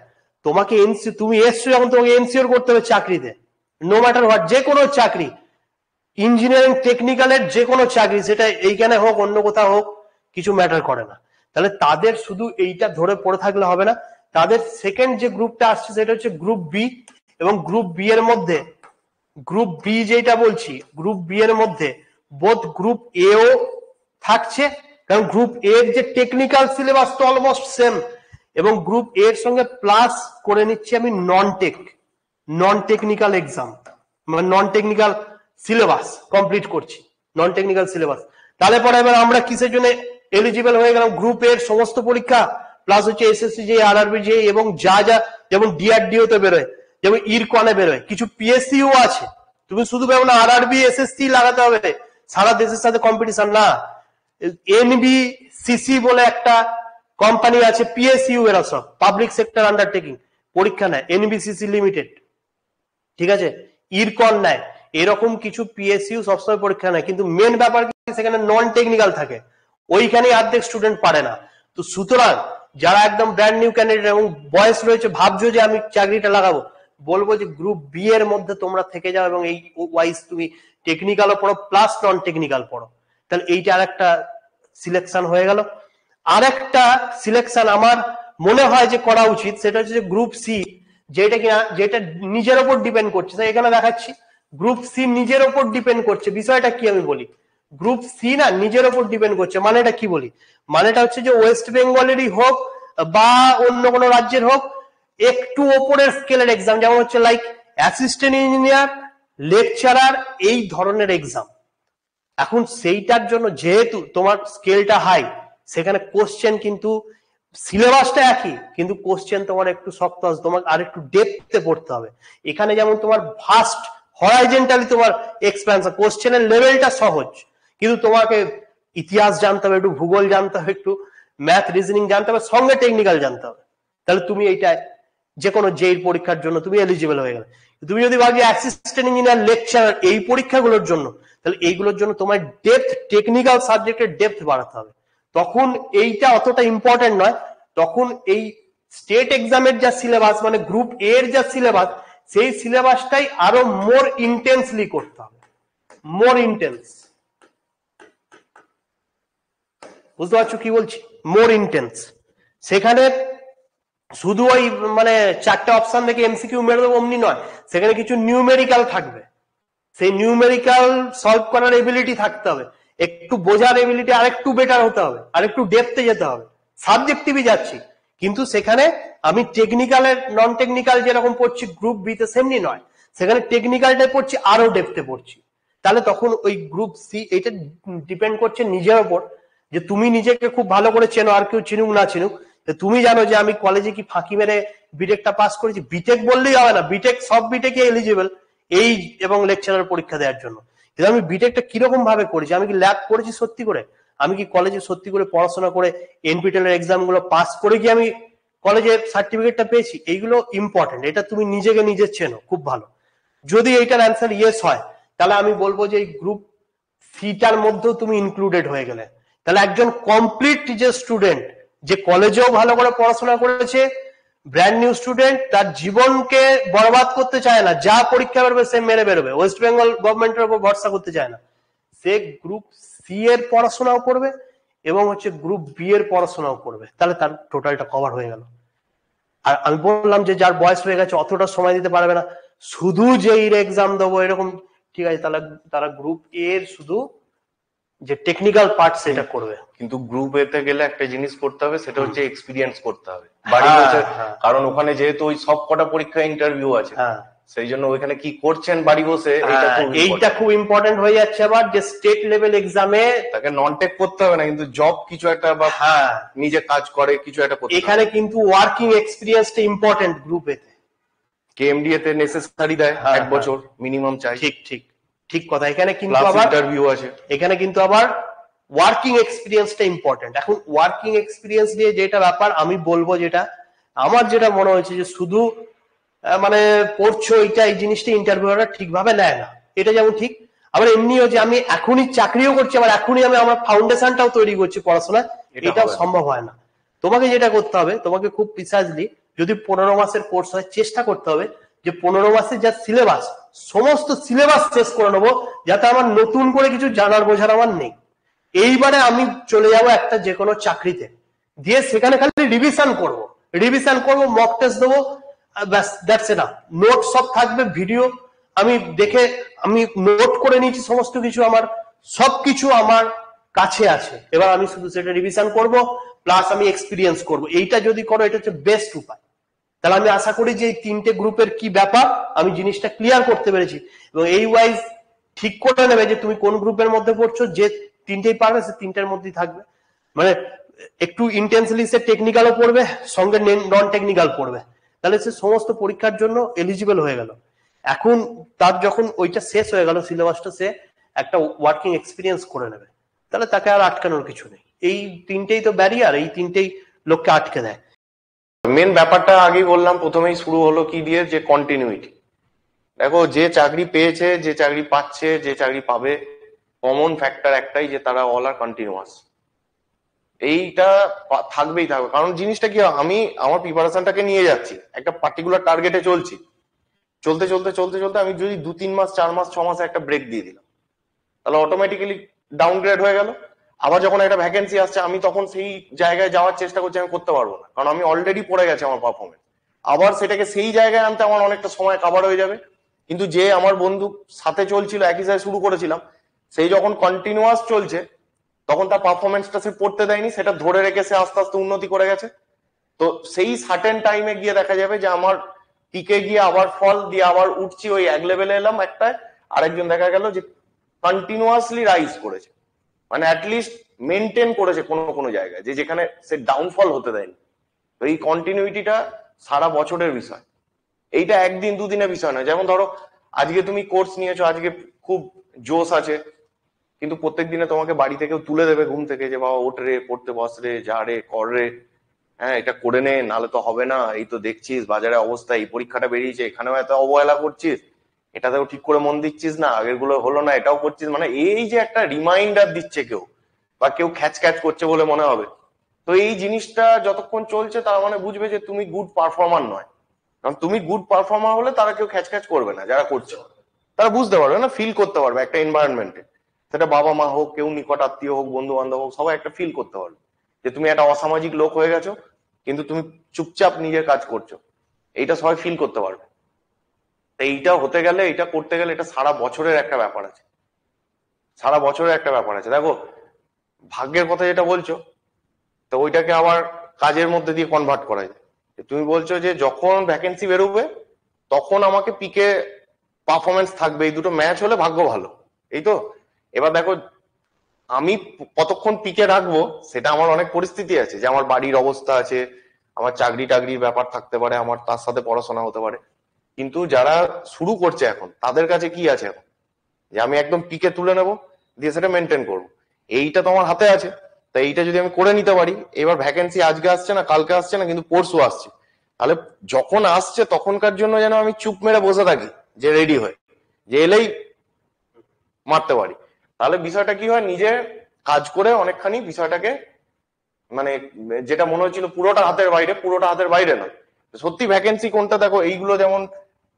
তোমাকে তুমি এসছো যখন, তোমাকে এনসিওর করতে হবে চাকরিতে, নো ম্যাটার হোয়াট, যে কোনো চাকরি, ইঞ্জিনিয়ারিং টেকনিক্যালের যে কোনো চাকরি, সেটা এইখানে হোক অন্য কোথাও হোক, কিছু ম্যাটার করে না। তাহলে তাদের শুধু এইটা ধরে পড়ে থাকলে হবে না, তাদের সেকেন্ড যে গ্রুপটা আসছে সেটা হচ্ছে গ্রুপ বি। এবং গ্রুপ বি এর মধ্যে, গ্রুপ বি যেটা বলছি, গ্রুপ বি এর মধ্যে বোধ গ্রুপ এও থাকছে, কারণ গ্রুপ এ এর যে টেকনিক্যাল সিলেবাস তো অলমোস্ট সেম, এবং গ্রুপ এ এর সঙ্গে প্লাস করে নিচ্ছি আমি নন টেকনিক্যাল এক্সাম, মানে নন টেকনিক্যাল সিলেবাস কমপ্লিট করছি, নন টেকনিক্যাল সিলেবাস। তাহলে পরে এবার আমরা কিসের জন্য এলিজিবল হয়ে গেলাম? গ্রুপ এর সমস্ত পরীক্ষা প্লাস হচ্ছে এসএসসি যে, আরআরবি যে, এবং যা যা, যেমন ডিআরডিও তে বেরোয়, যেমন ইরকনে বেরোয়, কিছু পিএসসিও আছে। তুমি শুধু ভেবো না আরআরবি এসএসসি লাগাতে হবে, সারা দেশের সাথে কম্পিটিশন না। এনবিসিসি বলে একটা কোম্পানি আছে, পিএসইউ, এরা সব পাবলিক সেক্টর আন্ডারটেকিং, পরীক্ষা নেয় এনবিসিসি লিমিটেড, ঠিক আছে, ইরকন নেয়, এরকম কিছু পিএসইউ সবসময় পরীক্ষা নেয়। কিন্তু মেন ব্যাপার কি, সেখানে নন টেকনিক্যাল থাকে, ওইখানে অর্ধেক স্টুডেন্ট পারে না। তো সুতরাং যারা একদম ব্র্যান্ড নিউ ক্যান্ডিডেট এবং বয়স রয়েছে, ভাবছো যে আমি চাকরিটা লাগাবো, বলবো যে গ্রুপ বি এর মধ্যে তোমরা থেকে যাও, এবং এই ওয়াইজ তুমি টেকনিক্যালও পড়ো প্লাস নন টেকনিক্যাল পড়ো। তাহলে এইটা আরেকটা সিলেকশন হয়ে গেল। আরেকটা সিলেকশন আমার মনে হয় যে করা উচিত, সেটা হচ্ছে যে গ্রুপ সি, যেটা কিনা যেটা নিজের উপর ডিপেন্ড করছে। এখানে দেখাচ্ছি গ্রুপ সি নিজের উপর ডিপেন্ড করছে। বিষয়টা কি আমি বলি, গ্রুপ সি না নিজের উপর ডিপেন্ড করছে, মানেটা কি বলি, মানেটা হচ্ছে যে ওয়েস্ট বেঙ্গলেরই হোক বা অন্য কোনো রাজ্যের হোক, একটু ওপরের স্কেলের এক্সাম, যেমন হচ্ছে লাইক অ্যাসিস্ট্যান্ট ইঞ্জিনিয়ার, লেকচারার, এই ধরনের এক্সাম। এখন সেইটার জন্য যেহেতু তোমার স্কেলটা হাই, সেখানে কোশ্চেন কিন্তু সিলেবাসটা একই, কিন্তু কোশ্চেন তোমার একটু শক্ত আছে, তোমার আর একটু ডেপথে পড়তে হবে। এখানে যেমন তোমার ভাস্ট হরাইজেন্টালি তোমার এক্সপ্যান্সন, কোশ্চেনের লেভেলটা সহজ, কিন্তু তোমাকে ইতিহাস জানতে হবে, একটু ভূগোল জানতে হবে, একটু ম্যাথ রিজনিং জানতে হবে, সঙ্গে টেকনিক্যাল জানতে হবে। তাহলে তুমি এইটা যে কোনো জেইর পরীক্ষার জন্য তুমি এলিজিবল হয়ে গেলে। তুমি যদি ভাবি অ্যাসিস্ট্যান্ট ইঞ্জিনিয়ার, লেকচারার, এই পরীক্ষাগুলোর জন্য, তাহলে এইগুলোর জন্য তোমার ডেপথ, টেকনিক্যাল সাবজেক্টের ডেপথ বাড়াতে হবে। তখন এইটা অতটা ইম্পর্টেন্ট নয়, তখন এই স্টেট এক্সামের যা সিলেবাস, মানে গ্রুপ এ এর যা সিলেবাস, সেই সিলেবাসটাই আরো মোর ইন্টেন্সলি করতে হবে, মোর ইন্টেন্স। বুঝতে পারছো কি বলছি? মোর ইন্টেন্স। সেখানে শুধু ওই মানে 4টে অপশন দেখে এমসিকিউ মেরে দেবো অমনি নয়, সেখানে কিছু নিউমেরিক্যাল থাকবে, সেই নিউমেরিক্যাল সলভ করার এবিলিটি থাকতে হবে, একটু বোঝার এবিলিটি আরেকটু বেটার হতে হবে, আরেকটু ডেপথে যেতে হবে। সাবজেক্টিভই যাচ্ছি, কিন্তু সেখানে আমি টেকনিক্যালের নন টেকনিক্যাল যেরকম পড়ছি গ্রুপ বি তে, সেমনি নয়, সেখানে টেকনিক্যালটাই পড়ছি, আরো ডেপথে পড়ছি। তাহলে তখন ওই গ্রুপ সি, এটা ডিপেন্ড করছে নিজের ওপর যে তুমি নিজেকে খুব ভালো করে চেনো, আর কেউ চিনুক না চিনুক, তুমি জানো যে আমি কলেজে কি ফাঁকি মেরে বিটেকটা পাস করেছি। বিটেক বললেই হবে না, বিটেক সব বিটেকে এলিজিবল এই এবং লেকচারার পরীক্ষা দেওয়ার জন্য। কিন্তু আমি বিটেকটা কিরকম ভাবে করেছি, আমি কি ল্যাব করেছি সত্যি করে, আমি কি কলেজে সত্যি করে পড়াশোনা করে এনপিটেল এর এক্সাম গুলো পাস করে কি আমি কলেজে সার্টিফিকেটটা পেয়েছি, এইগুলো ইম্পর্টেন্ট। এটা তুমি নিজেকে নিজে চেনো খুব ভালো। যদি এইটার অ্যান্সার ইয়েস হয়, তাহলে আমি বলবো যে এই গ্রুপ সিটার মধ্যেও তুমি ইনক্লুডেড হয়ে গেলে। তাহলে একজন কমপ্লিট যে স্টুডেন্ট, যে কলেজেও ভালো করে পড়াশোনা করেছে, ব্র্যান্ড নিউ স্টুডেন্ট, তার জীবনকে বরবাদ করতে চায় না, যা পরীক্ষা বেরোবে সে মেরে বেরোবে, ওয়েস্ট বেঙ্গল গভর্নমেন্টের উপর ভরসা করতে চায় না, সে গ্রুপ সি এর পড়াশোনাও করবে এবং হচ্ছে গ্রুপ বি এর পড়াশোনাও করবে। তাহলে তার টোটালটা কভার হয়ে গেল। আর আমি বললাম যে যার বয়স হয়ে গেছে অতটা সময় দিতে পারবে না, শুধু যেই এক্সাম দেবো এরকম, ঠিক আছে, তাহলে তারা গ্রুপ এর শুধু যে টেকনিক্যাল পার্ট সেটা করবে। কিন্তু গ্রুপ এতে গেলে একটা জিনিস করতে হবে, সেটা হচ্ছে এক্সপিরিয়েন্স করতে হবে বাড়ি বসে। কারণ ওখানে যেহেতু ওই সব কটা পরীক্ষা ইন্টারভিউ আছে, সেই জন্য ওইখানে কি করছেন বাড়ি বসে এইটা খুব ইম্পর্টেন্ট হয়ে যাচ্ছে। আবার যে স্টেট লেভেল এক্সামে তাকে নন টেক করতে হবে না, কিন্তু জব কিছু একটা বা নিজে কাজ করে কিছু একটা করতে হবে। এখানে কিন্তু ওয়ার্কিং এক্সপিরিয়েন্সটা ইম্পর্টেন্ট গ্রুপ এতে। কেএমডিএ তে নেসেসারি দেয় 1 বছর মিনিমাম চাই। ঠিক ঠিক ঠিক কথা। এখানে কিন্তু আবার ইন্টারভিউ আছে, এখানে কিন্তু আবার ওয়ার্কিং এক্সপিরিয়েন্সটা ইম্পর্টেন্ট। এখন ওয়ার্কিং এক্সপিরিয়েন্স দিয়ে যেটা ব্যাপার, আমি বলবো যেটা আমার যেটা মনে হয়েছে যে শুধু মানে পড়ছো এইটা, এই জিনিসটা ইন্টারভিউরা ঠিকভাবে নেয় না। এটা যেমন ঠিক, আবার এমনিও যে আমি এখনই চাকরিও করছি, আবার এখনই আমি আমার ফাউন্ডেশনটাও তৈরি করছি পড়াশোনা, এটাও সম্ভব হয় না। তোমাকে যেটা করতে হবে, তোমাকে খুব প্রিসাইজলি, যদি 15 মাসের কোর্স হয়, চেষ্টা করতে হবে যে 15 মাসের যা সিলেবাস, সমস্ত সিলেবাস শেষ করে নেবো, যাতে আমার নতুন করে কিছু জানার বোঝার আমার নেই। এইবারে আমি চলে যাব একটা যে কোনো চাকরিতে, দিয়ে সেখানে খালি রিভিশন করবো, মক টেস্ট দেবো, ব্যাস, দ্যাটস এনাফ। নোট সব থাকবে, ভিডিও আমি দেখে আমি নোট করে নিয়েছি, সমস্ত কিছু আমার, সবকিছু আমার কাছে আছে। এবার আমি শুধু সেটা রিভিশন করব, প্লাস আমি এক্সপিরিয়েন্স করব। এইটা যদি করো, এটা হচ্ছে বেস্ট উপায়। তাহলে আমি আশা করি যে এই 3টে গ্রুপের কি ব্যাপার আমি জিনিসটা ক্লিয়ার করতে পেরেছি, এবং এই ওয়াইজ ঠিক করে নেবে যে তুমি কোন গ্রুপের মধ্যে পড়ছো। যে 3টেই পারবে সে 3টের মধ্যেই থাকবে, মানে একটু ইন্টেন্সলি সে টেকনিক্যালও পড়বে, সঙ্গে নন টেকনিক্যাল পড়বে, তাহলে সে সমস্ত পরীক্ষার জন্য এলিজিবল হয়ে গেল। এখন তার যখন ওইটা শেষ হয়ে গেল সিলেবাসটা, সে একটা ওয়ার্কিং এক্সপিরিয়েন্স করে নেবে, তাহলে তাকে আর আটকানোর কিছু নেই। এই 3টেই তো ব্যারিয়ার, এই 3টেই লোককে আটকে দেয়। মেন ব্যাপারটা আগেই বললাম, প্রথমেই শুরু হলো কি দিয়ে, যে কন্টিনিউইটি। দেখো, যে চাকরি পেয়েছে, যে চাকরি পাচ্ছে, যে চাকরি পাবে, কমন ফ্যাক্টর একটাই, যে তারা অল আর কন্টিনিউয়াস। এইটা থাকবেই থাকবে। কারণ জিনিসটা কি, আমি আমার প্রিপারেশনটাকে নিয়ে যাচ্ছি, একটা পার্টিকুলার টার্গেটে চলছি, চলতে চলতে চলতে চলতে আমি যদি 2-3 মাস 4 মাস 6 মাসে একটা ব্রেক দিয়ে দিলাম, তাহলে অটোমেটিক্যালি ডাউনগ্রেড হয়ে গেল। আবার যখন একটা ভ্যাকেন্সি আসছে, আমি তখন সেই জায়গায় যাওয়ার চেষ্টা করছি, আমি করতে পারবো না, কারণ আমি অলরেডি পড়ে গেছে আমার পারফরমেন্স। আবার সেটাকে সেই জায়গায় আনতে আমার অনেকটা সময় কাভার হয়ে যাবে। কিন্তু যে আমার বন্ধু সাথে চলছিল, একই সাথে শুরু করেছিলাম, সেই যখন কন্টিনিউয়াস চলছে, তখন তার পারফরমেন্সটা সে পড়তে দেয়নি, সেটা ধরে রেখে সে আস্তে আস্তে উন্নতি করে গেছে। তো সেই সার্টেন টাইমে গিয়ে দেখা যাবে যে আমার পিকে গিয়ে আবার ফল দিয়ে আবার উঠছি, ওই এক লেভেলে এলাম একটায়, আরেকজন দেখা গেল যে কন্টিনিউয়াসলি রাইজ করেছে, মানে অ্যাটলিস্ট মেনটেন করেছে কোনো কোনো জায়গায়, যে যেখানে সে ডাউনফল হতে দেয়নি। তো এই কন্টিনিউইটিটা সারা বছরের বিষয়, এইটা একদিন দুদিনের বিষয় নয়। যেমন ধরো, আজকে তুমি কোর্স নিয়েছো, আজকে খুব জোশ আছে, কিন্তু প্রত্যেক দিনে তোমাকে বাড়ি থেকেও তুলে দেবে ঘুম থেকে, যে বাবা ওঠ রে, পড়তে বস রে, যা রে, কর রে, হ্যাঁ এটা করে নে, নাহলে তো হবে না, এই তো দেখছিস বাজারে অবস্থা, এই পরীক্ষাটা বেরিয়েছে, এখানেও এত অবহেলা করছিস, এটাতেও ঠিক করে মন দিচ্ছিস না, আগের গুলো হলো না, এটাও করছিস, মানে এই যে একটা রিমাইন্ডার দিচ্ছে কেউ, বা কেউ খ্যাচ খ্যাচ করছে বলে মনে হবে। তো এই জিনিসটা যতক্ষণ চলছে, তার মানে বুঝবে যে তুমি গুড পারফর্মার নয়। কারণ তুমি গুড পারফর্মার হলে তারা কেউ খ্যাচ খ্যাচ করবে না, যারা করছে তারা বুঝতে পারবে না, ফিল করতে পারবে একটা এনভায়রনমেন্টে, সেটা বাবা মা হোক, কেউ নিকট আত্মীয় হোক, বন্ধু বান্ধব হোক, সবাই একটা ফিল করতে পারবে যে তুমি একটা অসামাজিক লোক হয়ে গেছো, কিন্তু তুমি চুপচাপ নিজের কাজ করছো, এইটা সবাই ফিল করতে পারবে। এইটা হতে গেলে, এটা করতে গেলে, এটা সারা বছরের একটা ব্যাপার আছে, সারা বছরের একটা ব্যাপার আছে। দেখো, ভাগ্যের কথা যেটা বলছো, তো ওইটাকে আবার কাজের মধ্যে দিয়ে কনভার্ট করা যায়। তুমি বলছো যে যখন ভ্যাকেন্সি বেরোবে, তখন আমাকে পিকে পারফরমেন্স থাকবে, এই দুটো ম্যাচ হলে ভাগ্য ভালো, এই তো। এবার দেখো, আমি কতক্ষণ পিকে রাখবো সেটা আমার অনেক পরিস্থিতি আছে, যে আমার বাড়ির অবস্থা আছে, আমার চাকরি টাকরির ব্যাপার থাকতে পারে, আমার তার সাথে পড়াশোনা হতে পারে। কিন্তু যারা শুরু করছে এখন, তাদের কাছে কি আছে এখন, যে আমি একদম পিকে তুলে নেবো, দিয়ে সেটা মেনটেন করবো। এইটা তো আমার হাতে আছে। তাই এইটা যদি আমি করে নিতে পারি, এবার ভ্যাকেন্সি আজকে আসছে না, কালকে আসছে না, কিন্তু পরশু আসছে, তাহলে যখন আসছে তখনকার জন্য যেন আমি চুপ মেরে বসে থাকি, যে রেডি হয়ে, যে এলেই মারতে পারি। তাহলে বিষয়টা কি হয়, নিজে কাজ করে অনেকখানি বিষয়টাকে, মানে যেটা মনে হচ্ছিল পুরোটা হাতের বাইরে, পুরোটা হাতের বাইরে নয়, সত্যি ভ্যাকেন্সি কোনটা। দেখো এইগুলো যেমন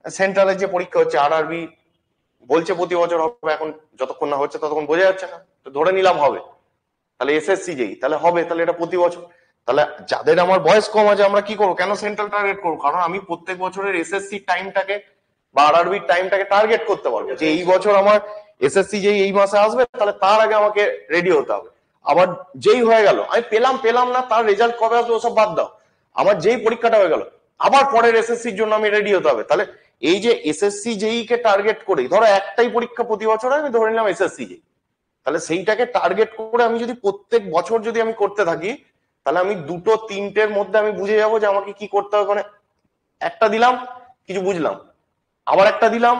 সেন্ট্রালের যে পরীক্ষা হচ্ছে, RRB বলছে প্রতি বছর হবে, এখন যতক্ষণ না হচ্ছে ততক্ষণ বোঝা যাচ্ছে না, তো ধরে নিলাম হবে। তাহলে SSC যেই তাহলে হবে, তাহলে এটা প্রতি বছর। তাহলে যাদের আমার বয়স কম আছে, আমরা কি করবো, কেন সেন্ট্রাল টার্গেট করবো? কারণ আমি প্রত্যেক বছরের SSC টাইমটাকে বা RRB টাইমটাকে টার্গেট করতে পারবো, যে এই বছর আমার SSC যেই এই মাসে আসবে, তাহলে তার আগে আমাকে রেডি হতে হবে। আবার যেই হয়ে গেল, আমি পেলাম না, তার রেজাল্ট কবে আসবে ওসব বাদ দাও, আমার যেই পরীক্ষাটা হয়ে গেল, আবার পরের SSCর জন্য আমি রেডি হতে হবে। তাহলে এই যে SSC যেই কে টার্গেট করে, ধরো একটাই পরীক্ষা প্রতি বছর, আমি ধরে নিলাম SSC যেই, তাহলে সেইটাকে টার্গেট করে আমি যদি প্রত্যেক বছর যদি আমি করতে থাকি, তাহলে আমি দুটো তিনটের মধ্যে আমি বুঝে যাবো যে আমাকে কি করতে হবে। মানে একটা দিলাম, কিছু বুঝলাম, আবার একটা দিলাম,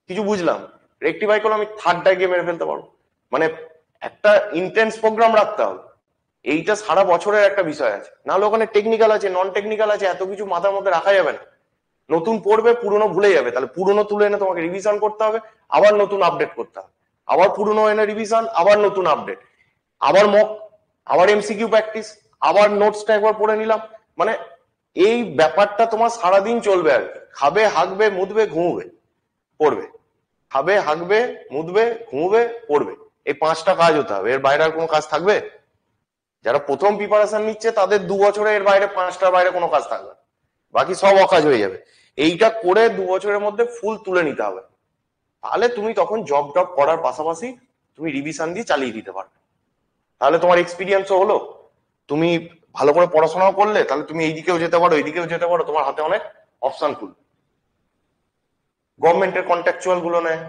কিছু বুঝলাম, রেক্টিফাই করলে আমি থার্ডটায় গিয়ে মেরে ফেলতে পারবো। মানে একটা ইন্টেন্স প্রোগ্রাম রাখতে হবে। এইটা সারা বছরের একটা বিষয় আছে, নাহলে ওখানে টেকনিক্যাল আছে, নন টেকনিক্যাল আছে, এত কিছু মাথার মধ্যে রাখা যাবে না। নতুন পড়বে, পুরনো ভুলে যাবে, তাহলে পুরনো তুলে এনে তোমাকে রিভিশন করতে হবে, আবার নতুন আপডেট করতে হবে, আবার পুরনো এনে রিভিশন, আবার নতুন আপডেট, আবার মক, আবার MCQ প্র্যাকটিস, আবার নোটসটা একবার পড়ে নিলাম। মানে এই ব্যাপারটা তোমার সারাদিন চলবে আর কি। খাবে, হাগবে, মুদবে, ঘুমবে, পড়বে। খাবে, হাগবে, মুদবে, ঘুমবে, পড়বে। এই 5টা কাজ হতে হবে, এর বাইরে আর কোনো কাজ থাকবে? যারা প্রথম প্রিপারেশন নিচ্ছে তাদের 2 বছরে এর বাইরে 5টার বাইরে কোনো কাজ থাকবে না, বাকি সব অকাজ হয়ে যাবে। এইটা করে 2 বছরের মধ্যে ফুল তুলে নিতে হবে, তাহলে তুমি তখন জব টব করার পাশাপাশি তুমি রিভিশন দিয়ে চালিয়ে দিতে পারবে। তাহলে তোমার এক্সপিরিয়েন্সও হলো, তুমি ভালো করে পড়াশোনাও করলে, তাহলে তুমি এইদিকেও যেতে পারো, এইদিকেও যেতে পারো, তোমার হাতে অনেক অপশন খুলবে। গভর্নমেন্টের কন্ট্রাকচুয়াল গুলো নেয়,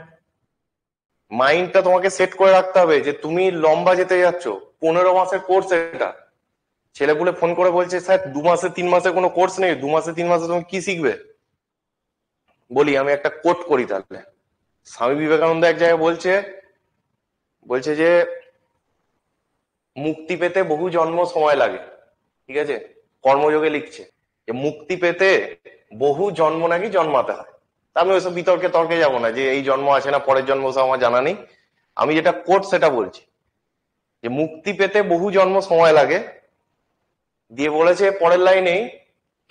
মাইন্ডটা তোমাকে সেট করে রাখতে হবে যে তুমি লম্বা যেতে যাচ্ছ, 15 মাসের কোর্স এটা। ছেলেপুলে ফোন করে বলছে স্যার 2 মাসে 3 মাসে কোনো কোর্স নেই, 2 মাসে 3 মাসে তুমি কি শিখবে? বলি আমি একটা কোট করি তাহলে। স্বামী বিবেকানন্দ এক জায়গায় বলছে, বলছে যে মুক্তি পেতে বহু জন্ম সময় লাগে, ঠিক আছে, কর্মযোগে লিখছে যে মুক্তি পেতে বহু জন্ম নাকি জন্মাতে হয়। তা আমি ওইসব বিতর্কে তর্কে যাবো না, যে এই জন্ম আছে না পরের জন্ম, ওসব আমার জানা নেই। আমি যেটা কোট সেটা বলছি, যে মুক্তি পেতে বহু জন্ম সময় লাগে, দিয়ে বলেছে পরের লাইনেই,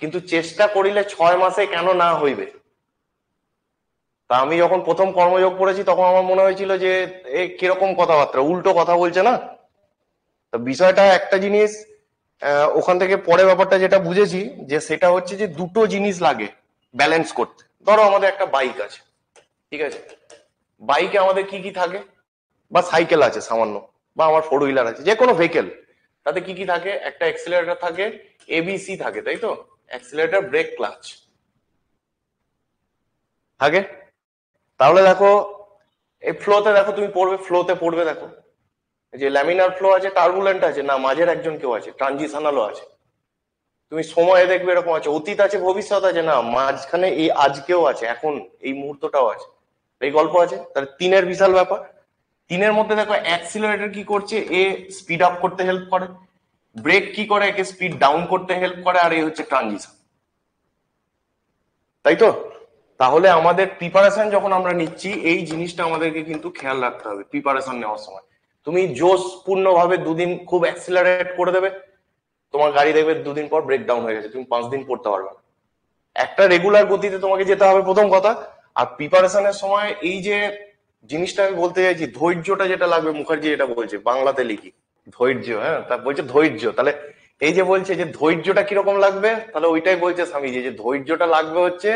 কিন্তু চেষ্টা করিলে 6 মাসে কেন না হইবে। তা আমি যখন প্রথম কর্মযোগ পড়েছি তখন আমার মনে হয়েছিল যে এ কিরকম কথাবার্তা, উল্টো কথা বলছে না। তো বিষয়টা একটা জিনিস, ওখান থেকে পরে ব্যাপারটা যেটা বুঝেছি, যে সেটা হচ্ছে যে দুটো জিনিস লাগে ব্যালেন্স করতে। ধরো আমাদের একটা বাইক আছে, ঠিক আছে, বাইকে আমাদের কি কি থাকে, বা সাইকেল আছে সামান্য, বা আমার 4 হুইলার আছে, যে কোনো ভেহিকেল, তাতে কি কি থাকে? একটা অ্যাক্সিলারেটর থাকে, ABC থাকে, তাই তো, অ্যাক্সিলারেটর, ব্রেক, ক্লাচ থাকে। তাহলে দেখো এই ফ্লোতে, দেখো তুমি পড়বে, ফ্লোতে পড়বে, দেখো যে ল্যামিনার ফ্লো আছে, টার্বুলেন্ট আছে, না মাঝের একজন কেউ আছে, ট্রানজিশনালও আছে। তুমি সময়ে দেখবে এরকম আছে, অতীত আছে, ভবিষ্যৎ আছে, না মাঝখানে এই আজকেও আছে, এখন এই মুহূর্তটাও আছে, এই গল্প আছে। তাহলে 3-এর বিশাল ব্যাপার। 3-এর মধ্যে দেখো অ্যাক্সিলারেটর কি করছে, এ স্পিড আপ করতে হেল্প করে, ব্রেক কি করে, একে স্পিড ডাউন করতে হেল্প করে, আর এই হচ্ছে ট্রানজিশন, তাই তো। তাহলে আমাদের প্রিপারেশন যখন আমরা নিচ্ছি, এই জিনিসটা আমাদেরকে কিন্তু খেয়াল রাখতে হবে প্রিপারেশন নেওয়ার সময়। তুমি জোশপূর্ণ ভাবে 2 দিন খুব অ্যাক্সিলারেট করে দেবে, তোমার গাড়ি দেখবে 2 দিন পর ব্রেকডাউন হয়ে গেছে, তুমি 5 দিন পড়তে পারবে না। একটা রেগুলার গতিতে তোমাকে যেতে হবে, প্রথম কথা। আর প্রিপারেশনের সময় এই যে জিনিসটা আমি বলতে চাইছি, ধৈর্যটা যেটা লাগবে, মুখার্জি যেটা বলছে, বাংলাতে লিখি ধৈর্য, হ্যাঁ, তা বলছে ধৈর্য। তাহলে এই যে বলছে যে ধৈর্যটা কিরকম লাগবে, তাহলে ওইটাই বলছে স্বামীজি, যে ধৈর্যটা লাগবে হচ্ছে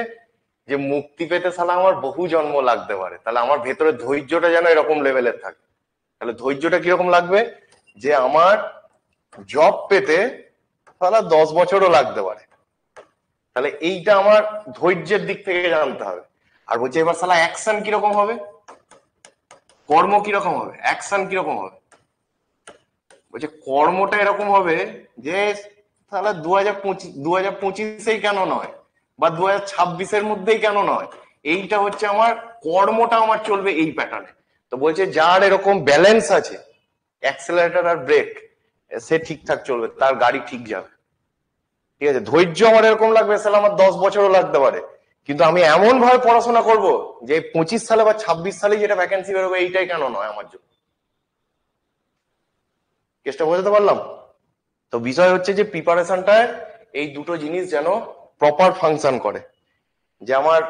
যে মুক্তি পেতে সালা আমার বহু জন্ম লাগতে পারে, তাহলে আমার ভেতরে ধৈর্যটা যেন এরকম লেভেলের থাকে। তাহলে ধৈর্যটা কিরকম লাগবে, যে আমার জব পেতে সালা 10 বছরও লাগতে পারে, তাহলে এইটা আমার ধৈর্যের দিক থেকে জানতে হবে। আর বলছে এবার সালা অ্যাকশন কিরকম হবে, কর্ম কিরকম হবে, অ্যাকশন কিরকম হবে। বলছে কর্মটা এরকম হবে যে তাহলে 2025 কেন নয়, বা 2026 মধ্যেই কেন নয়, এইটা হচ্ছে আমার কর্মটা আমার চলবে এই প্যাটার্নে। তো বলছে যার এরকম ব্যালেন্স আছে, অ্যাক্সেলারেটর আর ব্রেক, সে ঠিকঠাক চলবে, তার গাড়ি ঠিক যাবে। ঠিক আছে, ধৈর্য আমার এরকম লাগবে, তাহলে আমার 10 বছরও লাগতে পারে, কিন্তু আমি এমন ভাবে পড়াশোনা করব যে 25 সালে বা 26 সালে যেটা ভ্যাকেন্সি বেরোবে এইটাই কেন নয় আমার জন্য। কেসটা বোঝাতে পারলাম? তো বিষয় হচ্ছে যে প্রিপারেশনটায় এই দুটো জিনিস যেন প্রপার ফাংশন করে। যে আমার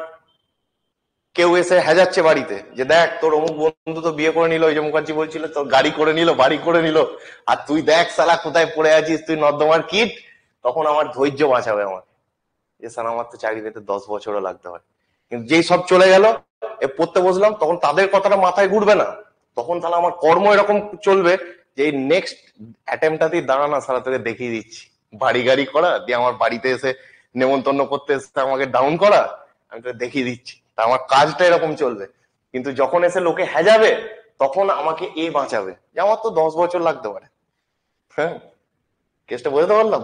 কেউ এসে হ্যাজাচ্ছে বাড়িতে যে দেখ তোর অমুক বন্ধু তো বিয়ে করে নিল, ওই যে মুখার্জি বলছিল তোর গাড়ি করে নিল, বাড়ি করে নিল, আর তুই দেখ সালা কোথায় পড়ে আছিস, তুই নর্দমার কিট। তখন আমার ধৈর্য বাঁচাবে আমার, যে স্যার আমার তো চাকরি পেতে 10 বছরও লাগতে পারে। কিন্তু যেই সব চলে গেল, এ পড়তে বসলাম, তখন তাদের কথাটা মাথায় ঘুরবে না। তখন তাহলে আমার কর্ম এরকম চলবে যে এই নেক্সট অ্যাটেম্পটাতেই দাঁড়ানা, সারা তোকে দেখিয়ে দিচ্ছি, বাড়ি গাড়ি করা দিয়ে আমার বাড়িতে এসে নেমন্তন্ন করতে এসে আমাকে ডাউন করা, আমি তোকে দেখিয়ে দিচ্ছি। তা আমার কাজটা এরকম চলবে। কিন্তু যখন এসে লোকে হ্যাজাবে, তখন আমাকে এ বাঁচাবে যে আমার তো 10 বছর লাগতে পারে। হ্যাঁ, কেসটা বোঝাতে পারলাম?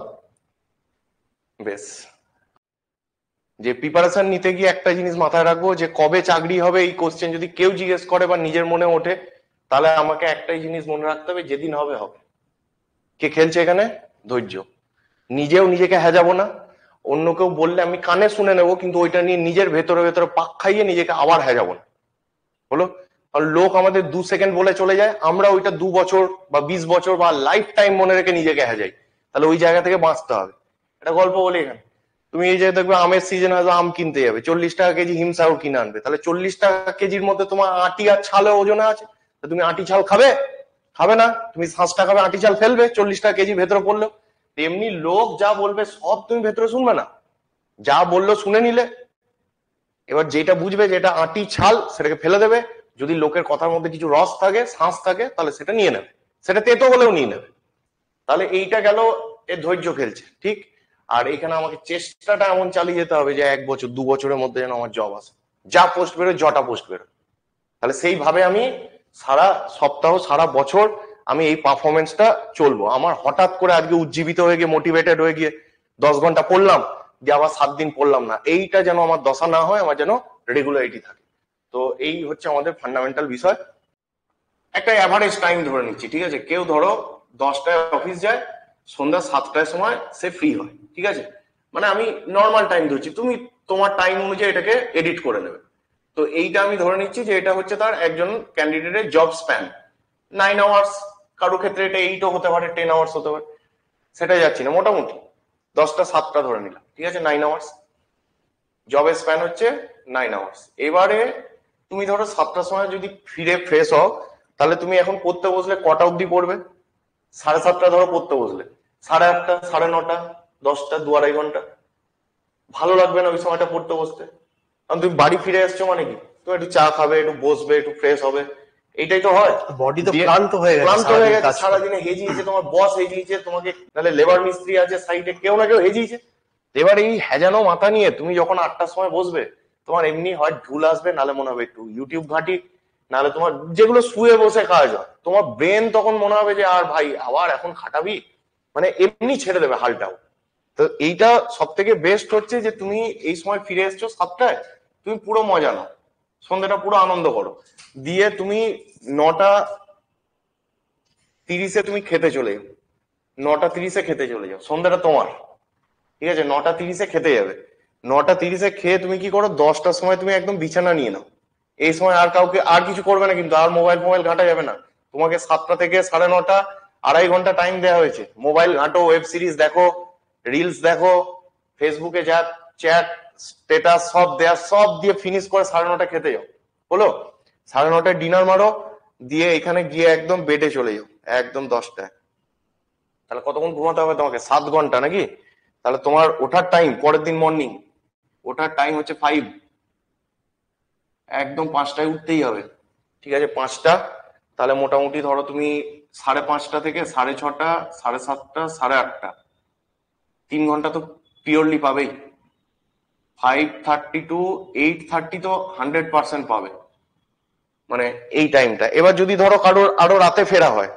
বেশ, যে প্রিপারেশন নিতে গিয়ে একটা জিনিস মাথায় রাখবো, যে কবে চাকরি হবে এই কোশ্চেন যদি কেউ জিজ্ঞেস করে বা নিজের মনে ওঠে, তাহলে আমাকে একটাই জিনিস মনে রাখতে হবে, যেদিন হবে হবে। কে খেলছে এখানে? ধৈর্য। নিজেও নিজেকে হ্যাজাবো না, অন্য কেউ বললে আমি কানে শুনে নেবো, কিন্তু ওইটা নিয়ে নিজের ভেতরে ভেতরে পাক খাইয়ে নিজেকে আবার হ্যাজাবো না। হলো? আর লোক আমাদের 2 সেকেন্ড বলে চলে যায়, আমরা ওইটা 2 বছর বা 20 বছর বা লাইফ টাইম মনে রেখে নিজেকে হ্যাজাই। তাহলে ওই জায়গা থেকে বাঁচতে হবে। একটা গল্প বলি এখানে, তুমি এই যে দেখবে আমের সিজন আসবে, আম কিনতে যাবে, 40 টাকা কেজি হিমসাগর কিনে আনবে, তাহলে 40 টাকা কেজির মধ্যে তোমার আটি আর ছালে ওজনে আছে, তা তুমি আটি ছাল খাবে? খাবে না, তুমি শাঁসটা খাবে, আটি ছাল ফেলবে 40 টাকা কেজি ভেতরে পড়লেও। তেমনি লোক যা বলবে সব তুমি ভেতরে শুনবে না, যা বললো শুনে নিলে, এবার যেটা বুঝবে যেটা আটি ছাল সেটাকে ফেলে দেবে। যদি লোকের কথার মধ্যে কিছু রস থাকে, শ্বাস থাকে, তাহলে সেটা নিয়ে নেবে, সেটা তেতো হলেও নিয়ে নেবে। তাহলে এইটা গেল, এ ধৈর্য খেলছে, ঠিক। আর এখানে আমাকে চেষ্টাটা এমন চালিয়ে যেতে হবে যে 1 বছর 2 বছরের মধ্যে যেন আমার জব আসে, যা পোস্ট বেরোয়, জটা পোস্ট বেরোয়। তাহলে সেইভাবে আমি সারা সপ্তাহ সারা বছর আমি এই পারফরমেন্সটা চলবো। আমার হঠাৎ করে আজকে উজ্জীবিত হয়ে গিয়ে মোটিভেটেড হয়ে গিয়ে 10 ঘন্টা পড়লাম, যে আবার 7 দিন পড়লাম না, এইটা যেন আমার দশা না হয়, আমার যেন রেগুলারিটি থাকে। তো এই হচ্ছে আমাদের ফান্ডামেন্টাল বিষয়। একটা অ্যাভারেজ টাইম ধরে নিচ্ছি, ঠিক আছে? কেউ ধরো 10টায় অফিস যায়, সন্ধ্যা 7টার সময় সে ফ্রি হয়, ঠিক আছে? মানে আমি নর্মাল টাইম ধরছি, তুমি তোমার টাইম অনুযায়ী এটাকে এডিট করে নেবে। তো এইটা আমি ধরে নিচ্ছি যে এটা হচ্ছে তার একজন ক্যান্ডিডেটের জব স্প্যান 9 আওয়ার্স। কারো ক্ষেত্রে এটা 8ও হতে পারে, 10 আওয়ার্স হতে পারে, সেটাই যাচ্ছি না, মোটামুটি 10টা 7টা ধরে নিলাম, ঠিক আছে? 9 আওয়ার্স জবের স্প্যান হচ্ছে, 9 আওয়ার্স। এবারে তুমি ধরো 7টার সময় যদি ফিরে ফ্রেশ হও, তাহলে তুমি এখন পড়তে বসলে কটা অবধি পড়বে? 7:30 ধরো পড়তে বসলে, 8:30, 9:30, 10টা, 2-2.5 ঘন্টা। ভালো লাগবে না ওই সময়টা পড়তে বসতে? কারণ তুমি বাড়ি ফিরে এসছো মানে কি, তুমি একটু চা খাবে, একটু বসবে, একটু ফ্রেশ হবে, এইটাই তো হয়। বডি তো ক্লান্ত হয়ে গেছে, ক্লান্ত হয়ে গেছে, সারাদিনে হেজিয়েছে, তোমার বস হেজিয়েছে তোমাকে, তাহলে লেবার মিস্ত্রি আছে সাইডে, কেউ না কেউ হেজিয়েছে। এবার এই হেজানো মাথা নিয়ে তুমি যখন 8টার সময় বসবে, তোমার এমনি হয় ঢুল আসবে, নালে মনে হবে একটু ইউটিউব ঘাঁটি, নালে তোমার যেগুলো শুয়ে বসে কাজ হয়, তোমার ব্রেন তখন মনে হবে যে আর ভাই আবার এখন খাটাবি, মানে এমনি ছেড়ে দেবে হালটাও। তো এইটা সব থেকে বেস্ট হচ্ছে যে তুমি এই সময় ফিরে এসছো 7টায়, তুমি পুরো মজা নাও, সন্ধ্যাটা পুরো আনন্দ করো, দিয়ে তুমি 9:30 তুমি খেতে চলে যাও, 9:30 খেতে চলে যাও, সন্ধ্যাটা তোমার, ঠিক আছে? 9:30 খেতে যাবে, 9:30 খেয়ে তুমি কি করো, 10টার সময় তুমি একদম বিছানা নিয়ে নাও। এই সময় আর কাউকে আর কিছু করবে না, কিন্তু আর মোবাইল ফোবাইল ঘাঁটা যাবে না। তোমাকে 7টা থেকে 9:30, 2.5 ঘন্টা টাইম দেওয়া হয়েছে, মোবাইল ঘাঁটো, ওয়েব সিরিজ দেখো, রিলস দেখো, ফেসবুকে যা চ্যাট স্টেটাস সব দেয়া, সব দিয়ে ফিনিশ করে 9:30 খেতে যাও, হলো? 9:30 ডিনার মারো, দিয়ে এখানে গিয়ে একদম বেডে চলে যাও একদম 10টায়। তাহলে কতক্ষণ ঘুমাতে হবে তোমাকে? 7 ঘন্টা নাকি? তাহলে তোমার ওঠার টাইম পরের দিন মর্নিং, ওঠার টাইম হচ্ছে 5, একদম 5টায় উঠতেই হবে, ঠিক আছে? 5টা, তাহলে মোটামুটি ধরো তুমি 5:30 থেকে 6:30, 7:30, 8:30, 3 ঘন্টা তো পিওরলি পাবেই। 5:30 to 8:30 তো 100% পাবে, মানে এই টাইমটা। এবার যদি ধরো কারোর আরো রাতে ফেরা হয়,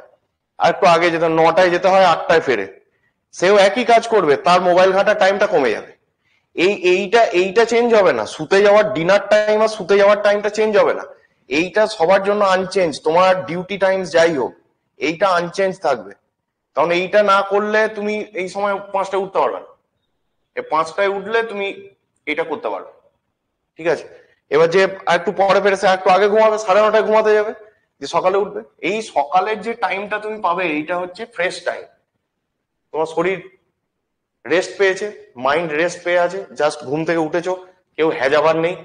আর একটু আগে যেতে 9টায় যেতে হয় 8টায় ফেরে, সেও একই কাজ করবে, তার মোবাইল ঘাটা টাইমটা কমে যাবে। এইটা চেঞ্জ হবে না, শুতে যাওয়ার ডিনার টাইম আর শুতে যাওয়ার টাইমটা চেঞ্জ হবে না, এইটা সবার জন্য আনচেঞ্জ। তোমার ডিউটি টাইমস যাই হোক, এইটা আনচেঞ্জ থাকবে। কারণ এইটা না করলে তুমি এই সময় 5টায় উঠতে পারবে না, 5টায় উঠলে তুমি এটা করতে পারবে। ঠিক আছে, এবার যে একটু পরে ফেরেছে একটু আগে ঘুমাবে, 9:30টায় ঘুমাতে যাবে, যে সকালে উঠবে। এই সকালের যে টাইমটা তুমি পাবে, এইটা হচ্ছে ফ্রেশ টাইম। তোমার শরীর রেস্ট পেয়েছে, মাইন্ড রেস্ট পেয়ে আছে, জাস্ট ঘুম থেকে উঠেছো, কেউ হ্যাজাবার নেই।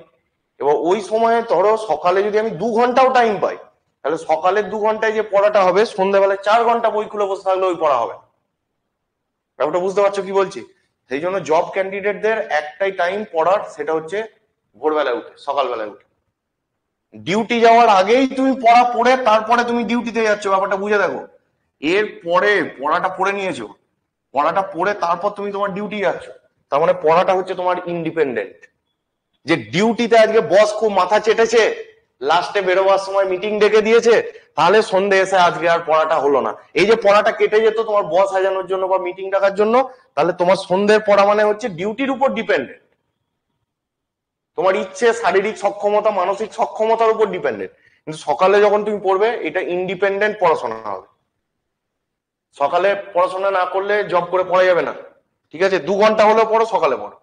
এবার ওই সময় ধরো সকালে যদি আমি 2 ঘন্টাও টাইম পাই, তাহলে সকালের 2 ঘন্টায় যে পড়াটা হবে, সন্ধ্যাবেলায় 4 ঘন্টা বই খুলে বসে থাকলে ওই পড়া হবে। ব্যাপারটা বুঝতে পারছো কি বলছি? সেই জন্য জব ক্যান্ডিডেটদের একটাই টাইম পড়ার, সেটা হচ্ছে ভোরবেলায় উঠে, সকালবেলায় উঠে। ডিউটি যাওয়ার আগেই তুমি পড়া পড়ে তারপরে তুমি ডিউটিতে যাচ্ছ, ব্যাপারটা বুঝে দেখো। এর পরে পড়াটা পড়ে নিয়েছো, পড়াটা পড়ে তারপর তুমি তোমার ডিউটি যাচ্ছ, তার মানে পড়াটা হচ্ছে তোমার ইন্ডিপেন্ডেন্ট। যে ডিউটিতে আজকে বস খুব মাথা চেটেছে, লাস্টে বেরোবার সময় মিটিং ডেকে দিয়েছে, তাহলে সন্ধ্যে এসে আজকে আর পড়াটা হলো না। এই যে পড়াটা কেটে যেত তোমার বস সাজানোর জন্য বা মিটিং ডাকার জন্য, তাহলে তোমার সন্ধ্যের পড়া মানে হচ্ছে ডিউটির উপর ডিপেন্ডেন্ট। তোমার ইচ্ছে, শারীরিক সক্ষমতা, মানসিক সক্ষমতার উপর ডিপেন্ডেন্ট। কিন্তু সকালে যখন তুমি পড়বে, এটা ইন্ডিপেন্ডেন্ট পড়াশোনা হবে। সকালে পড়াশোনা না করলে জব করে পড়া যাবে না। ঠিক আছে, 2 ঘন্টা হলেও পড়ো, সকালে পড়ো।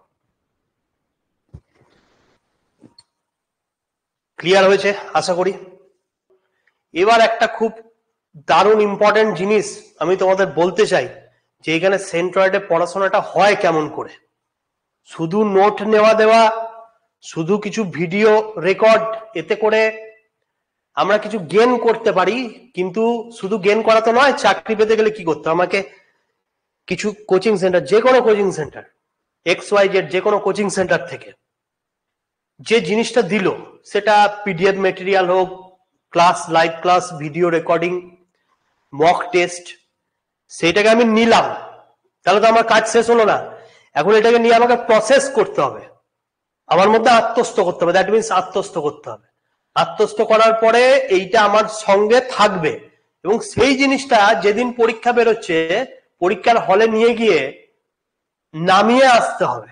ক্লিয়ার হয়েছে আশা করি। এবার একটা খুব দারুণ ইম্পর্টেন্ট জিনিস আমি তোমাদের বলতে চাই, যে এখানে সেন্ট্রয়েডে পড়াশোনাটা হয় কেমন করে। শুধু নোট নেওয়া দেওয়া, শুধু কিছু ভিডিও রেকর্ড, এতে করে আমরা কিছু গেন করতে পারি, কিন্তু শুধু গেন করা তো নয়। চাকরি পেতে গেলে কি করতে হবে? আমাকে কিছু কোচিং সেন্টার, যে কোনো কোচিং সেন্টার, XYZ যে কোনো কোচিং সেন্টার থেকে যে জিনিসটা দিল, সেটা পিডিএফ মেটেরিয়াল হোক, class, live class, video recording, mock test, সেইটাকে আমি নিলাম, তাহলে তো আমার কাজ শেষ হলো না। এখন এটাকে নিয়ে আমাকে প্রসেস করতে হবে, আমার মধ্যে আত্মস্থ করতে হবে। দ্যাট মিনস আত্মস্থ করতে হবে। আত্মস্থ করার পরে এইটা আমার সঙ্গে থাকবে, এবং সেই জিনিসটা যেদিন পরীক্ষা বেরোচ্ছে, পরীক্ষার হলে নিয়ে গিয়ে নামিয়ে আসতে হবে।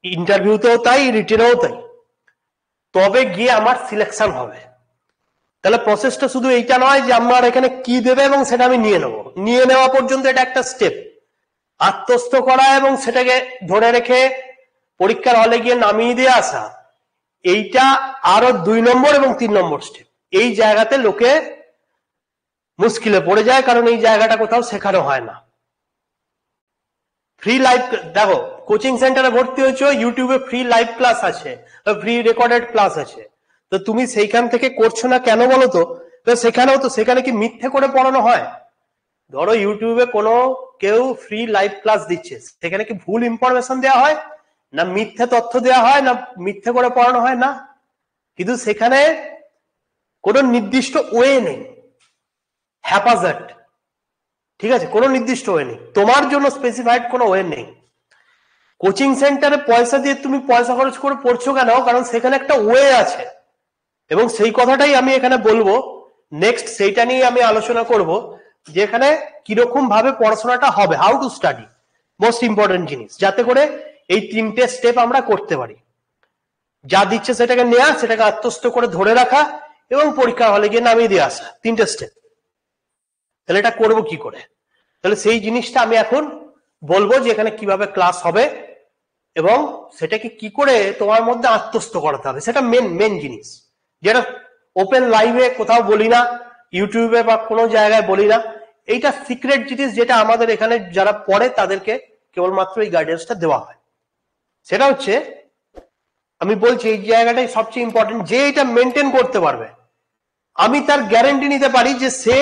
ইন্টারভিউতেও তাই, রিটেনেও তাই, তবে গিয়ে আমার সিলেকশন হবে। তাহলে প্রসেসটা শুধু এইটা নয় যে আমার এখানে কি দেবে এবং সেটা আমি নিয়ে নেবো, নিয়ে নেওয়া পর্যন্ত এটা একটা স্টেপ। আত্মস্থ করা এবং সেটাকে ধরে রেখে পরীক্ষার হলে গিয়ে নামিয়ে দিয়ে আসা, এইটা আরো 2 নম্বর এবং 3 নম্বর স্টেপ। এই জায়গাতে লোকে মুশকিলে পড়ে যায়, কারণ এই জায়গাটা কোথাও শেখানো হয় না। ফ্রি লাইভ, দেখো কোচিং সেন্টারে ভর্তি হয়েছো, ইউটিউবে ফ্রি লাইভ ক্লাস আছে, ফ্রি রেকর্ডেড ক্লাস আছে, তো তুমি সেইখান থেকে করছো না কেন বলো তো? সেখানেও তো, সেখানে কি মিথ্যে করে পড়ানো হয়? ধরো ইউটিউবে কোনো কেউ ফ্রি লাইভ ক্লাস দিচ্ছে, সেখানে কি ভুল ইনফরমেশন দেওয়া হয় না, মিথ্যে তথ্য দেওয়া হয় না, মিথ্যে করে পড়ানো হয় না? কিন্তু সেখানে কোনো নির্দিষ্ট ওয়ে নেই, হ্যাপাজার্ড। ঠিক আছে, কোনো নির্দিষ্ট ওয়ে নেই, তোমার জন্য স্পেসিফাইড কোনো ওয়ে নেই। কোচিং সেন্টারে পয়সা দিয়ে তুমি পয়সা খরচ করে পড়ছো কেন? কারণ সেখানে একটা ওয়ে আছে, এবং সেই কথাটাই আমি এখানে বলবো। নেক্সট সেইটা নিয়ে আমি আলোচনা করব, যে এখানে কিরকম ভাবে পড়াশোনাটা হবে, how to study, most important জিনিস, যাতে করে এই 3টে স্টেপ আমরা করতে পারি। যা দিচ্ছে সেটাকে নেওয়া, সেটাকে আত্মস্থ করে ধরে রাখা, এবং পরীক্ষা হলে গিয়ে নামিয়ে দিয়ে আসা, 3টে স্টেপ। তাহলে এটা করবো কি করে? তাহলে সেই জিনিসটা আমি এখন বলবো, যে এখানে কিভাবে ক্লাস হবে এবং সেটাকে কি করে তোমার মধ্যে আত্মস্থ করাতে হবে, সেটা মেন জিনিস, যেটা ওপেন লাইভে কোথাও বলি না, ইউটিউবে বা কোনো জায়গায় বলি না। এইটা সিক্রেট জিনিস, যেটা আমাদের এখানে যারা পড়ে তাদেরকে কেবলমাত্র এই গাইডেন্সটা দেওয়া হয়। সেটা হচ্ছে, আমি বলছি এই জায়গাটাই সবচেয়ে ইম্পর্টেন্ট, যে এটা মেনটেন করতে পারবে, আমি তার গ্যারেন্টি নিতে পারি যে সে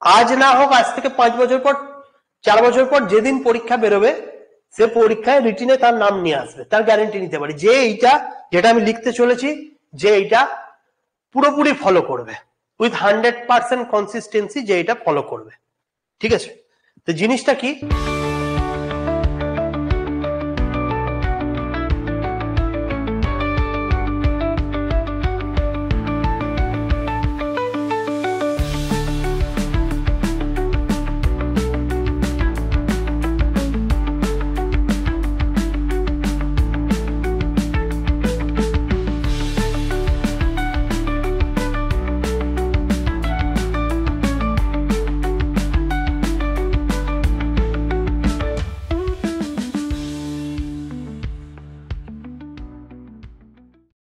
আজ না হোক, আজ থেকে 5 বছর পর, 4 বছর পর যেদিন পরীক্ষা বেরোবে, সে পরীক্ষায় রিটিনে তার নাম নিয়ে আসবে। তার গ্যারেন্টি নিতে পারি যে এইটা যেটা আমি লিখতে চলেছি, যে এইটা পুরোপুরি ফলো করবে, উইথ 100% কনসিস্টেন্সি, যে এটা ফলো করবে। ঠিক আছে, তো জিনিসটা কি?